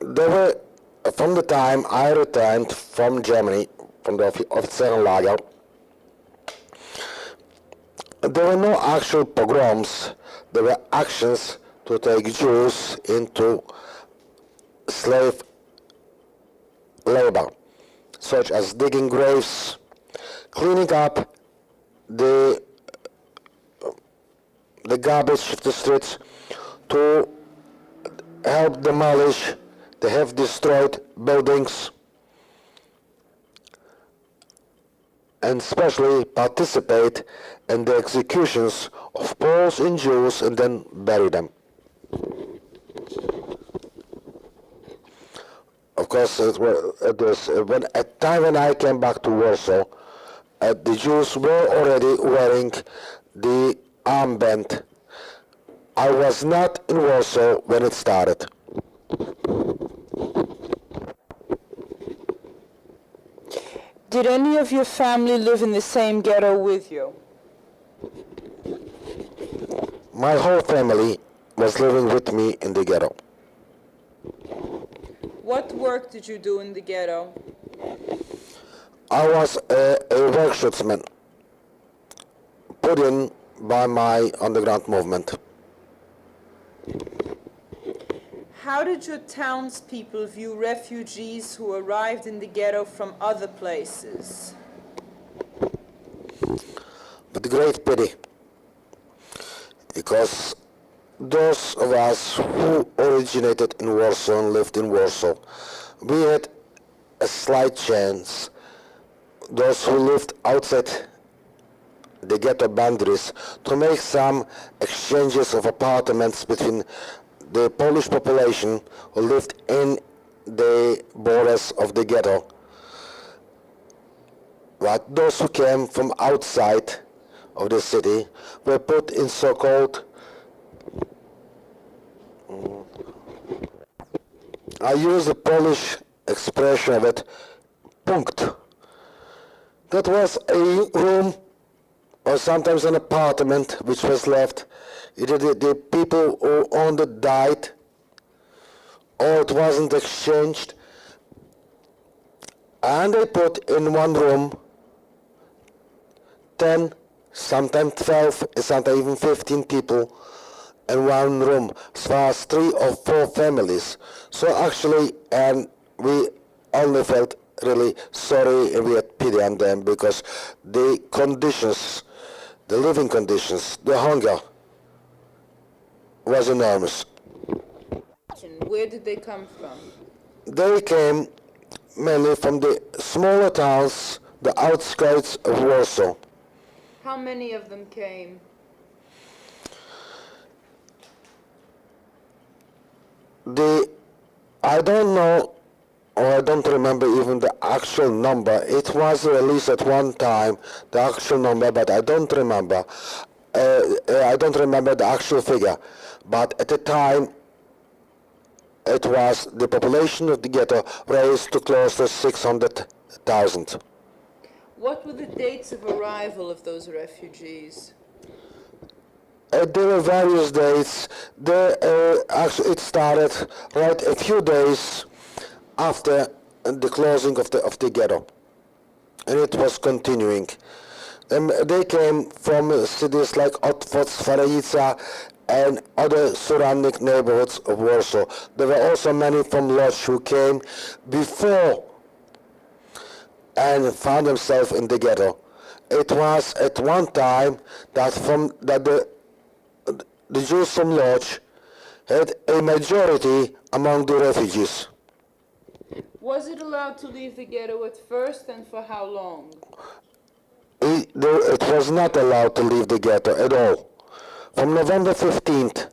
There were, from the time I returned from Germany, from the Offizieren there were no actual pogroms. There were actions to take Jews into slave labor, such as digging graves, cleaning up the garbage of the streets, to help demolish the half-destroyed buildings, and especially participate in the executions of Poles and Jews and then bury them. Of course, at the time when I came back to Warsaw, the Jews were already wearing the armband. I was not in Warsaw when it started. Did any of your family live in the same ghetto with you? My whole family was living with me in the ghetto. What work did you do in the ghetto? I was a workshopsman put in by my underground movement. How did your townspeople view refugees who arrived in the ghetto from other places? With great pity, because those of us who originated in Warsaw and lived in Warsaw, we had a slight chance. Those who lived outside the ghetto boundaries to make some exchanges of apartments between the Polish population who lived in the borders of the ghetto. But those who came from outside of the city were put in so-called, I use the Polish expression of it, punkt. That was a room or sometimes an apartment which was left. Either the people who owned it died, or it wasn't exchanged, and they put in one room 10, sometimes 12, sometimes even 15 people in one room, as far as 3 or 4 families. So actually, and we only felt really sorry and we had pity on them because the conditions, the living conditions, the hunger was enormous. Where did they come from? They came mainly from the smaller towns, the outskirts of Warsaw. How many of them came? I don't know, or I don't remember even the actual number. It was released at one time, the actual number, but I don't remember. I don't remember the actual figure. But at the time, it was the population of the ghetto raised to close to 600,000. What were the dates of arrival of those refugees? There were various dates. Actually, it started right a few days after the closing of the ghetto, and it was continuing. They came from cities like Otwock, Svarenica, and other surrounding neighborhoods of Warsaw. There were also many from Lodz who came before and found themselves in the ghetto. It was at one time that the Jews from Lodz had a majority among the refugees. Was it allowed to leave the ghetto at first, and for how long? It was not allowed to leave the ghetto at all. From November 15th,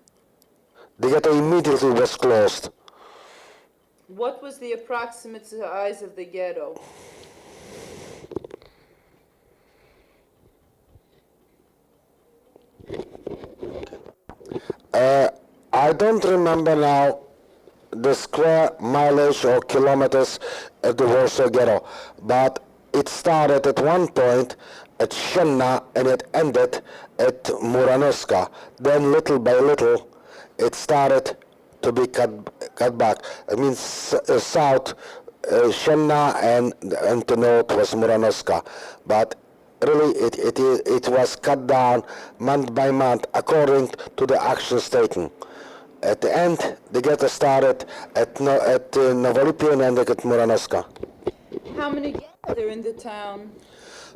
the ghetto immediately was closed. What was the approximate size of the ghetto? I don't remember now the square mileage or kilometers at the Warsaw ghetto, but it started at one point at Sienna and it ended at Muranowska. Then little by little it started to be cut back. It means south Sienna and to north was Muranowska. But really it was cut down month by month according to the actions taken. At the end, the ghetto started at Novolipy and ended at Muranowska. How many ghettos are there in the town?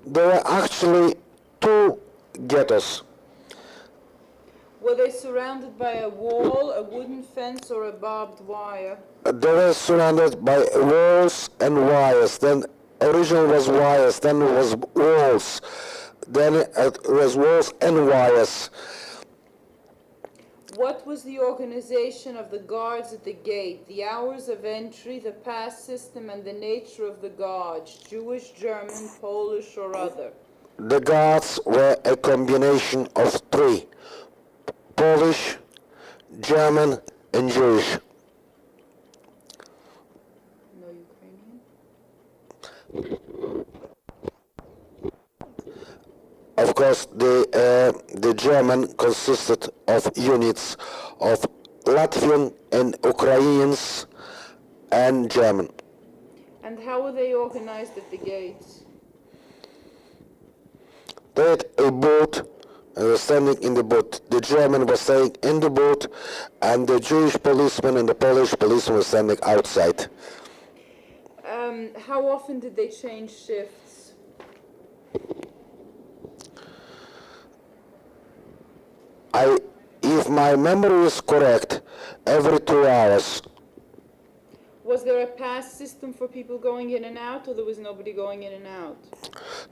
There were actually 2 ghettos. Were they surrounded by a wall, a wooden fence, or a barbed wire? They were surrounded by walls and wires. Then originally was wires, then it was walls. Then it was walls and wires. What was the organization of the guards at the gate, the hours of entry, the pass system, and the nature of the guards, Jewish, German, Polish, or other? The guards were a combination of three: Polish, German, and Jewish. No Ukrainian? Of course, the German consisted of units of Latvian and Ukrainians and German. And how were they organized at the gates? They had a boat and were standing in the boat. The German was staying in the boat, and the Jewish policeman and the Polish policeman were standing outside. How often did they change shifts? If my memory is correct, every 2 hours. Was there a pass system for people going in and out, or there was nobody going in and out?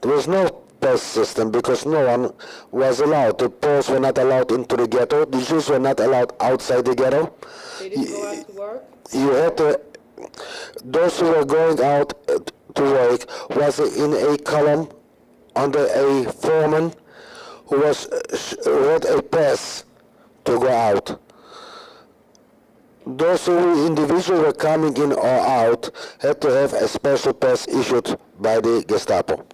There was no pass system because no one was allowed. The Poles were not allowed into the ghetto. The Jews were not allowed outside the ghetto. They didn't go out to work? You had to, those who were going out to work was in a column under a foreman who had a pass to go out. Those who individually were coming in or out had to have a special pass issued by the Gestapo.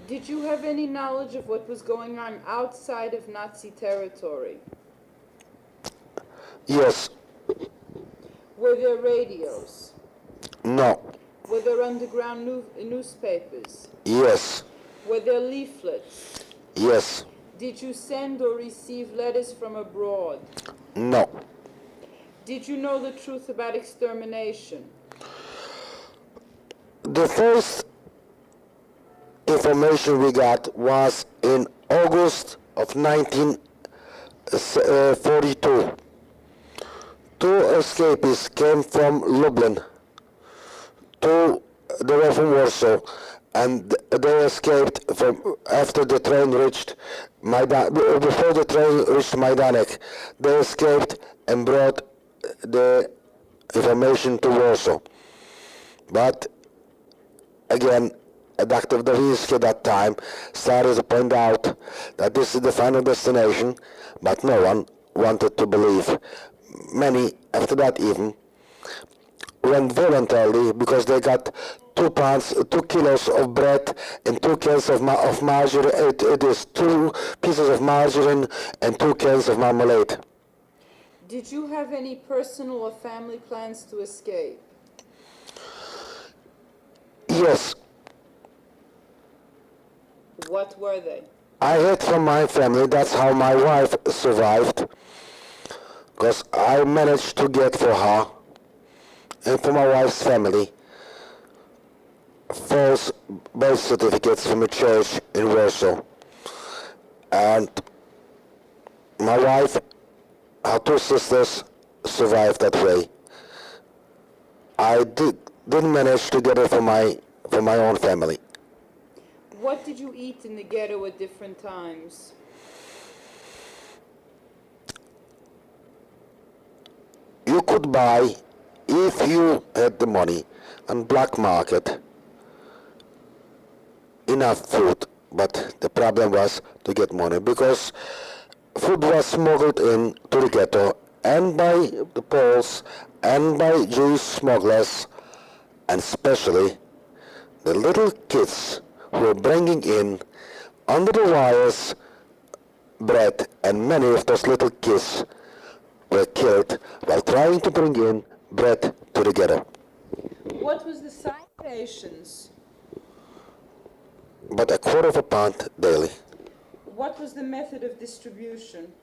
Did you have any knowledge of what was going on outside of Nazi territory? Yes. Were there radios? No. Were there underground newspapers? Yes. Were there leaflets? Yes. Did you send or receive letters from abroad? No. Did you know the truth about extermination? The first information we got was in August of 1942. Two escapees came from Lublin. They were from Warsaw, and they escaped from after the train reached Maidan. Before the train reached Majdanek, they escaped and brought the information to Warsaw. But again, Dr. Dawiński at that time started to point out that this is the final destination, but no one wanted to believe. Many, after that even, went voluntarily because they got 2 kilos of bread and 2 cans of margarine. It is 2 pieces of margarine and 2 cans of marmalade. Did you have any personal or family plans to escape? Yes. What were they? I heard from my family. That's how my wife survived, because I managed to get for her and for my wife's family false birth certificates from a church in Warsaw. And my wife, her 2 sisters survived that way. I didn't manage to get it for my own family. What did you eat in the ghetto at different times? You could buy, if you had the money, on black market, enough food, but the problem was to get money, because food was smuggled in to the ghetto, and by the Poles, and by Jewish smugglers, and especially the little kids who were bringing in, under the wires, bread, and many of those little kids were killed while trying to bring in bread to the ghetto. What was the size of rations? But a quarter of a pound daily. What was the method of distribution?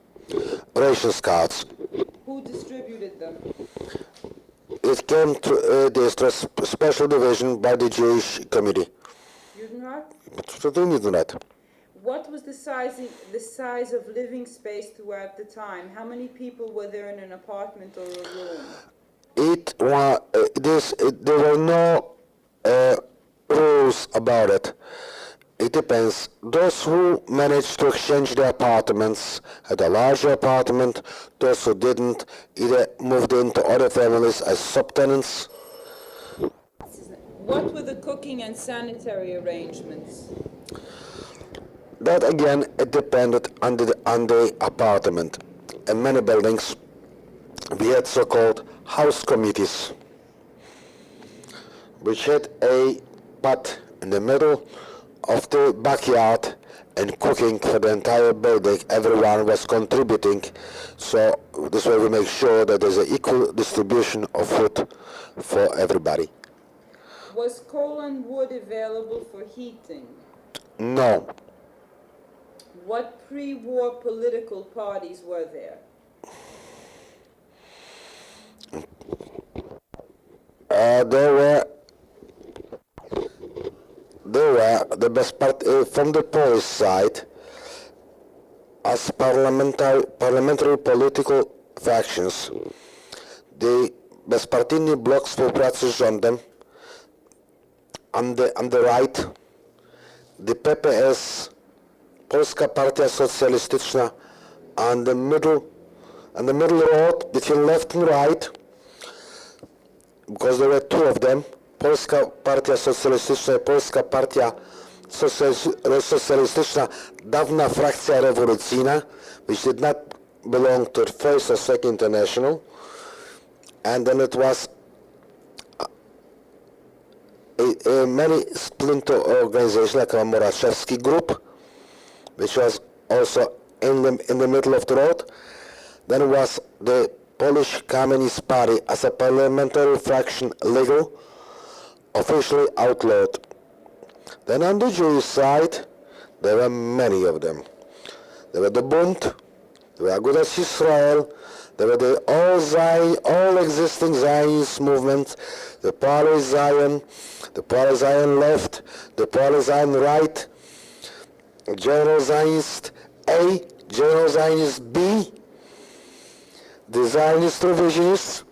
Ration cards. Who distributed them? It came to this special division by the Jewish committee. What was the size of living space throughout the time? How many people were there in an apartment or a room? There were no rules about it. It depends. Those who managed to exchange their apartments had a larger apartment. Those who didn't either moved into other families as subtenants. What were the cooking and sanitary arrangements? That again, it depended on the apartment. In many buildings, we had so-called house committees, which had a pot in the middle of the backyard and cooking for the entire building. Everyone was contributing, so this way we make sure that there's an equal distribution of food for everybody. Was coal and wood available for heating? No. What pre-war political parties were there? There were the best part from the Polish side as parliamentary political factions. The bezpartyjny blok współpracy z rządem on the right, the PPS, Polska Partia Socjalistyczna, on the middle road between left and right, because there were two of them, Polska Partia Socjalistyczna i Polska Partia Socjalistyczna, dawna frakcja rewolucyjna, which did not belong to the First or Second International, and then it was a many splinter organization like a Moraczewski group, which was also in the middle of the road. Then was the Polish Communist Party as a parliamentary faction legal, officially outlawed. Then on the Jewish side, there were many of them. There were the Bund, there were Agudas Israel, there were the all existing Zionist movements, the Poale Zion, the Poale Zion left, the Poale Zion right, General Zionist A, General Zionist B, the Zionist revisionists.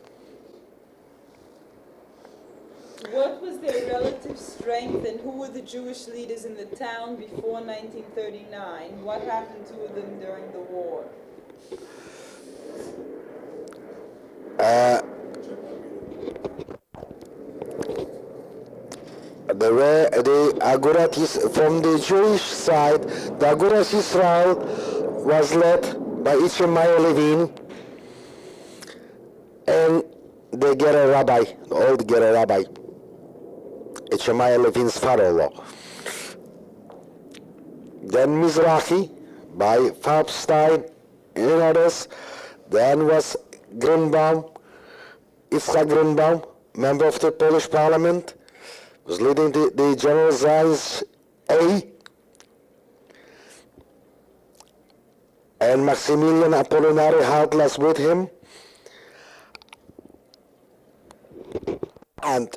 What was their relative strength and who were the Jewish leaders in the town before 1939? What happened to them during the war? There were the Agudas from the Jewish side. The Agudas Israel was led by Ishmael Levin and the ghetto rabbi, the old ghetto rabbi, Ishmael Levin's father-in-law. Then Mizrahi by Farbstein and others. Then was Greenbaum, Yitzhak Greenbaum, member of the Polish Parliament, was leading the General Zionist A, and Maximilian Apollonari Hartlas with him. And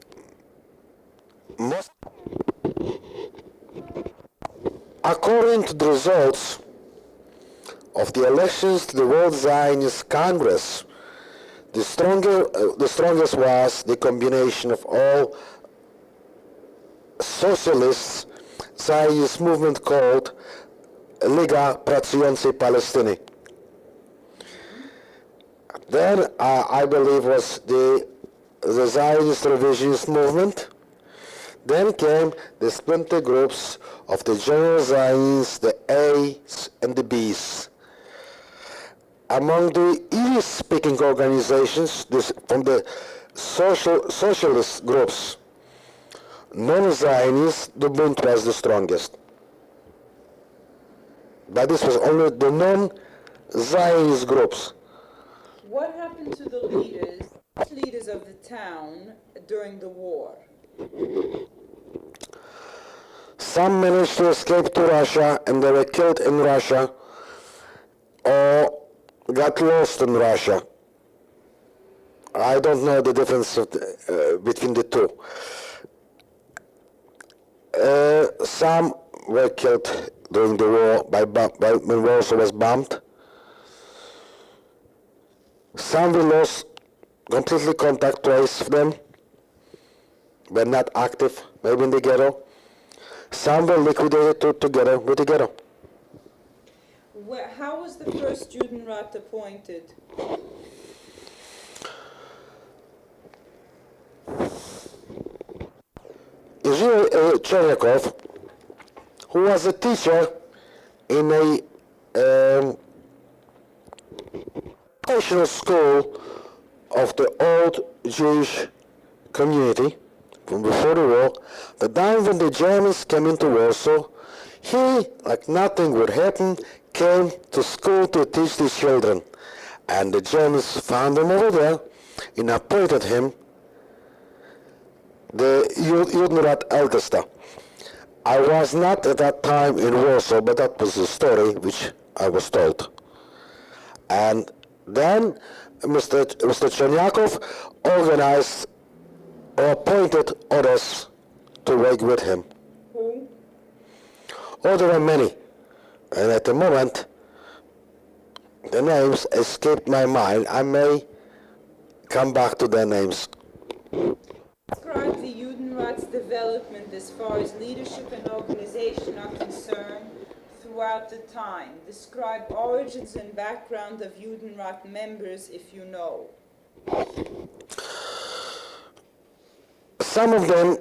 according to the results of the elections to the World Zionist Congress, the strongest was the combination of all socialist Zionist movement called Liga Pracującej Palestyny. Then I believe was the Zionist revisionist movement. Then came the splinter groups of the General Zionists, the A's and the B's. Among the English-speaking organizations from the socialist groups, non-Zionists, the Bund was the strongest. But this was only the non-Zionist groups. What happened to the leaders of the town during the war? Some managed to escape to Russia and they were killed in Russia or got lost in Russia. I don't know the difference between the two. Some were killed during the war when Warsaw was bombed. Some we lost completely contact trace of them, were not active, maybe in the ghetto. Some were liquidated together with the ghetto. How was the first Judenrat appointed? Chernyakov, who was a teacher in a vocational school of the old Jewish community from before the war, the time when the Germans came into Warsaw, he, like nothing would happen, came to school to teach the children. And the Germans found him over there and appointed him the Judenrat Ältester. I was not at that time in Warsaw, but that was the story which I was told. And then Mr. Chernyakov organized or appointed others to work with him. Who? Oh, there were many. And at the moment, the names escaped my mind. I may come back to their names. Describe the Judenrat's development as far as leadership and organization are concerned throughout the time. Describe origins and background of Judenrat members if you know. Some of them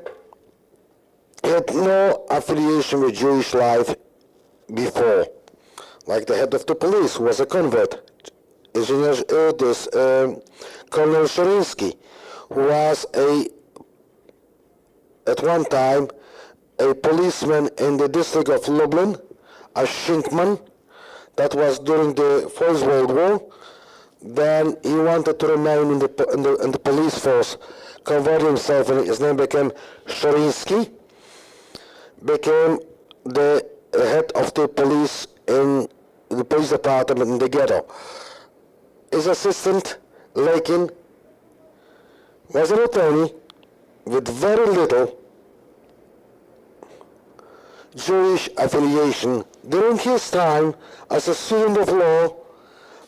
had no affiliation with Jewish life before, like the head of the police who was a convert, Colonel Sherinsky, who was at one time a policeman in the district of Lublin, a Shinkman. That was during the First World War. Then he wanted to remain in the police force, converted himself, and his name became Sherinsky, became the head of the police in the police department in the ghetto. His assistant, Lakin, was an attorney with very little Jewish affiliation. During his time as a student of law,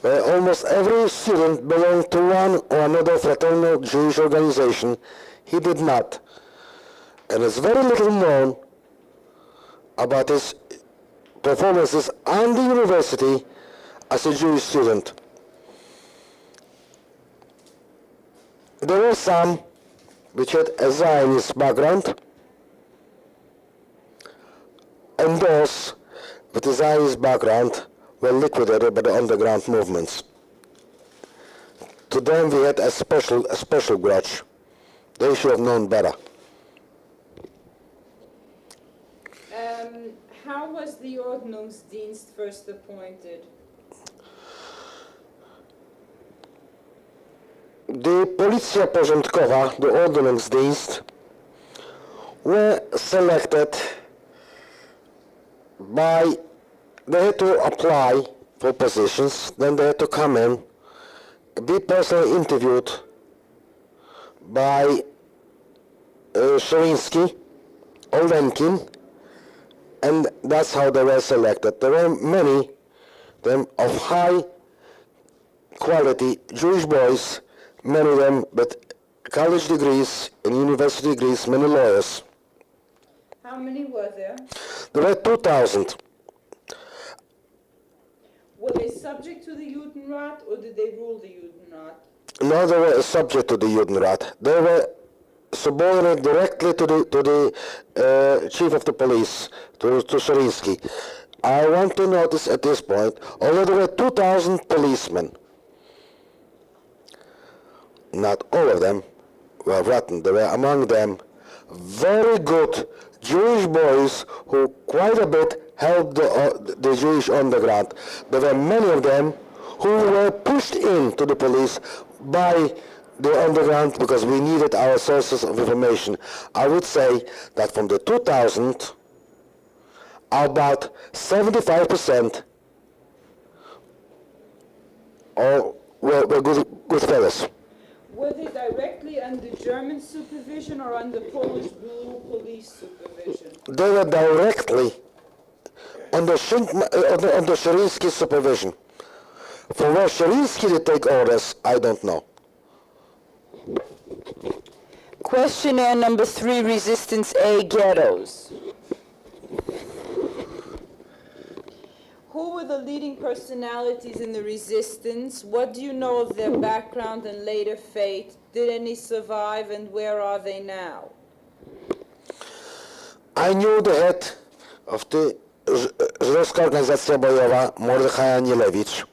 almost every student belonged to one or another fraternal Jewish organization. He did not. And it's very little known about his performances on the university as a Jewish student. There were some which had a Zionist background, and those with a Zionist background were liquidated by the underground movements. To them we had a special grudge. They should have known better. How was the Ordnungsdienst first appointed? The Policja Porządkowa, the Ordnungsdienst, were selected by, they had to apply for positions, then they had to come in, be personally interviewed by Sherinsky, Olenkin, and that's how they were selected. There were many them of high quality Jewish boys, many of them with college degrees and university degrees, many lawyers. How many were there? There were 2,000. Were they subject to the Judenrat or did they rule the Judenrat? No, they were subject to the Judenrat. They were subordinate directly to the chief of the police, to Sherinsky. I want to notice at this point, although there were 2,000 policemen, not all of them were rotten. There were among them very good Jewish boys who quite a bit helped the Jewish underground. There were many of them who were pushed into the police by the underground because we needed our sources of information. I would say that from the 2,000, about 75% were good fellows. Were they directly under German supervision or under Polish blue police supervision? They were directly under Sherinsky's supervision. For where Sherinsky did take orders, I don't know. Questionnaire number 3, Resistance A, Ghettos. Who were the leading personalities in the resistance? What do you know of their background and later fate? Did any survive, and where are they now? I knew the head of the żydowska organizacja bojowa, Mordechai Anielewicz,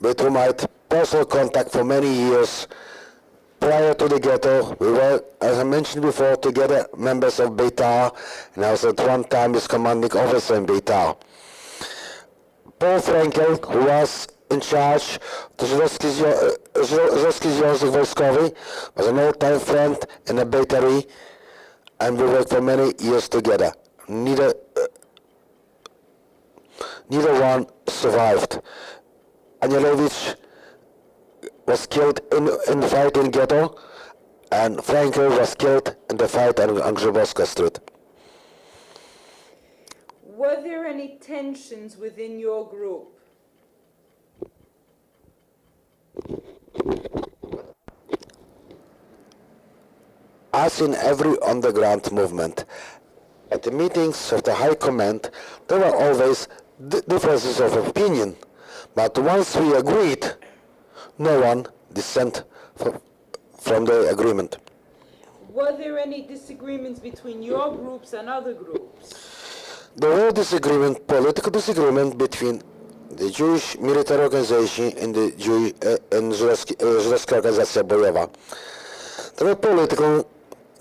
with whom I had personal contact for many years. Prior to the ghetto, we were, as I mentioned before, together members of Beitar, and I was at one time his commanding officer in Beitar. Paul Frankel, who was in charge of the Żydowski Związek Wojskowy, was an old-time friend and a Beitari, and we worked for many years together. Neither one survived. Anielewicz was killed in the fight in ghetto, and Frankel was killed in the fight on Grzybowska Street. Were there any tensions within your group? As in every underground movement, at the meetings of the High Command, there were always differences of opinion, but once we agreed, no one dissent from the agreement. Were there any disagreements between your groups and other groups? There were political disagreement between the Jewish military organization and the Żydowska Organizacja Bojowa. There were political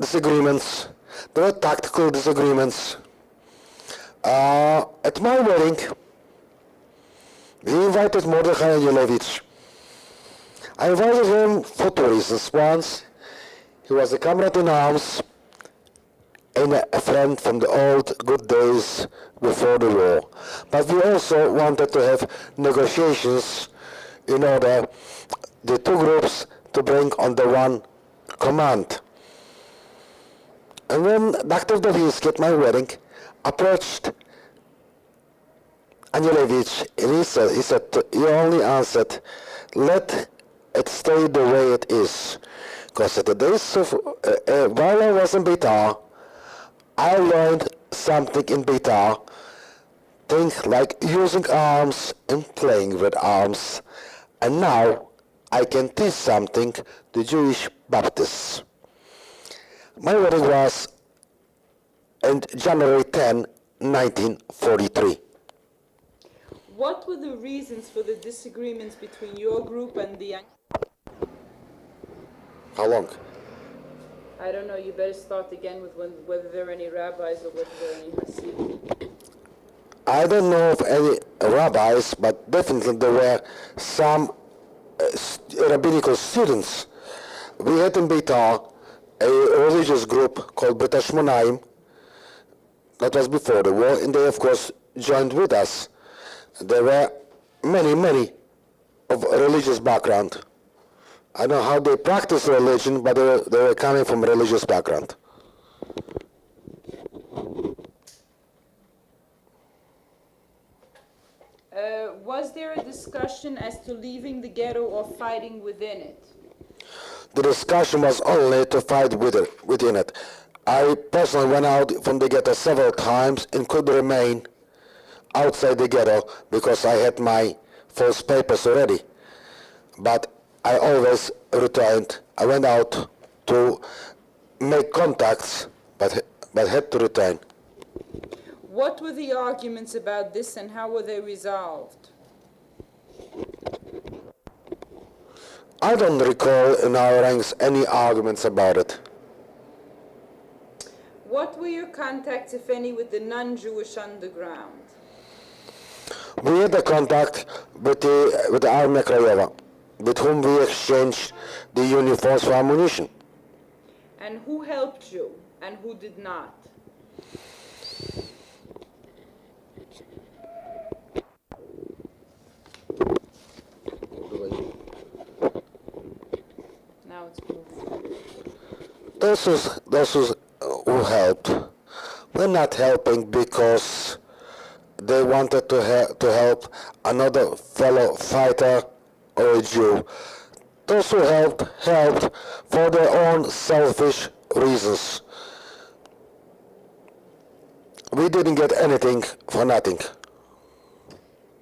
disagreements, there were tactical disagreements. At my wedding, we invited Mordechai Anielewicz. I invited him for two reasons. Once, he was a comrade in arms and a friend from the old good days before the war. But we also wanted to have negotiations in order the two groups to bring under one command. And when Dr. Davinsky at my wedding approached Anielewicz, and he said, he only answered, let it stay the way it is. Because at the days of, while I was in Beitar, I learned something in Beitar, things like using arms and playing with arms. And now I can teach something to Jewish Baptists. My wedding was on January 10, 1943. What were the reasons for the disagreements between your group and the... How long? I don't know, you better start again with whether there are any rabbis or whether there are any Hasidim. I don't know of any rabbis, but definitely there were some rabbinical students. We had in Beitar a religious group called Bet Hashmonaim. That was before the war, and they of course joined with us. There were many of religious background. I don't know how they practice religion, but they were coming from religious background. Was there a discussion as to leaving the ghetto or fighting within it? The discussion was only to fight within it. I personally went out from the ghetto several times and could remain outside the ghetto because I had my false papers already. But I always returned. I went out to make contacts, but had to return. What were the arguments about this and how were they resolved? I don't recall in our ranks any arguments about it. What were your contacts, if any, with the non-Jewish underground? We had a contact with the Army Krajova, with whom we exchanged the uniforms for ammunition. And who helped you and who did not? Now it's moving. Those who helped were not helping because they wanted to help another fellow fighter or a Jew. Those who helped for their own selfish reasons. We didn't get anything for nothing.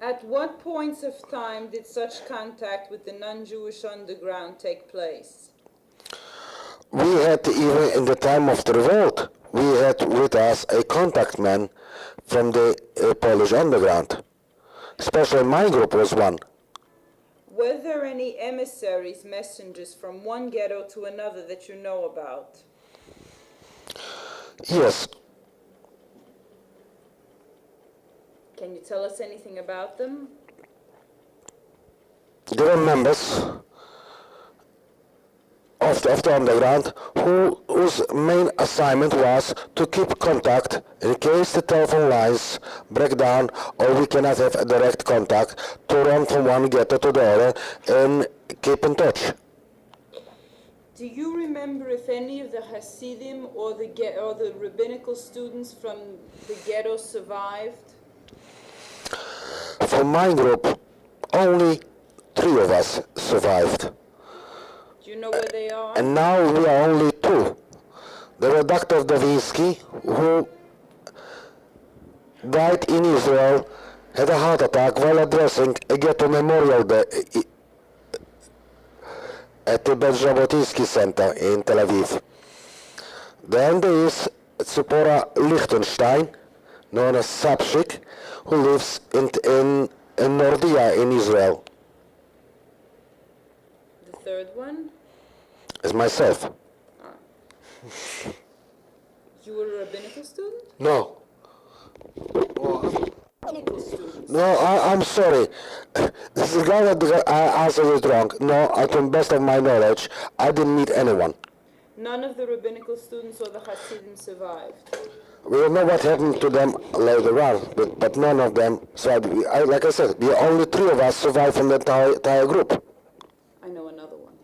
At what points of time did such contact with the non-Jewish underground take place? We had, even in the time of the revolt, we had with us a contact man from the Polish underground. Especially my group was one. Were there any emissaries, messengers from one ghetto to another that you know about? Yes, Can you tell us anything about them? there were members of the underground whose main assignment was to keep contact in case the telephone lines break down or we cannot have a direct contact, to run from one ghetto to the other and keep in touch. Do you remember if any of the Hasidim or the rabbinical students from the ghetto survived? For my group, only 3 of us survived. Do you know where they are? And now we are only 2. There were Dr. Davinsky, who died in Israel, had a heart attack while addressing a ghetto memorial day at the Jabotinsky Center in Tel Aviv. Then there is Tzipora Lichtenstein, known as Sapshik, who lives in Nordia in Israel. The third one? Is myself. You were a rabbinical student? No. Rabbinical students. No, I'm sorry. This is the guy that answered it wrong. No, to the best of my knowledge, I didn't meet anyone. None of the rabbinical students or the Hasidim survived. We don't know what happened to them later on, but none of them. So, like I said, only 3 of us survived from the entire group. I know another one.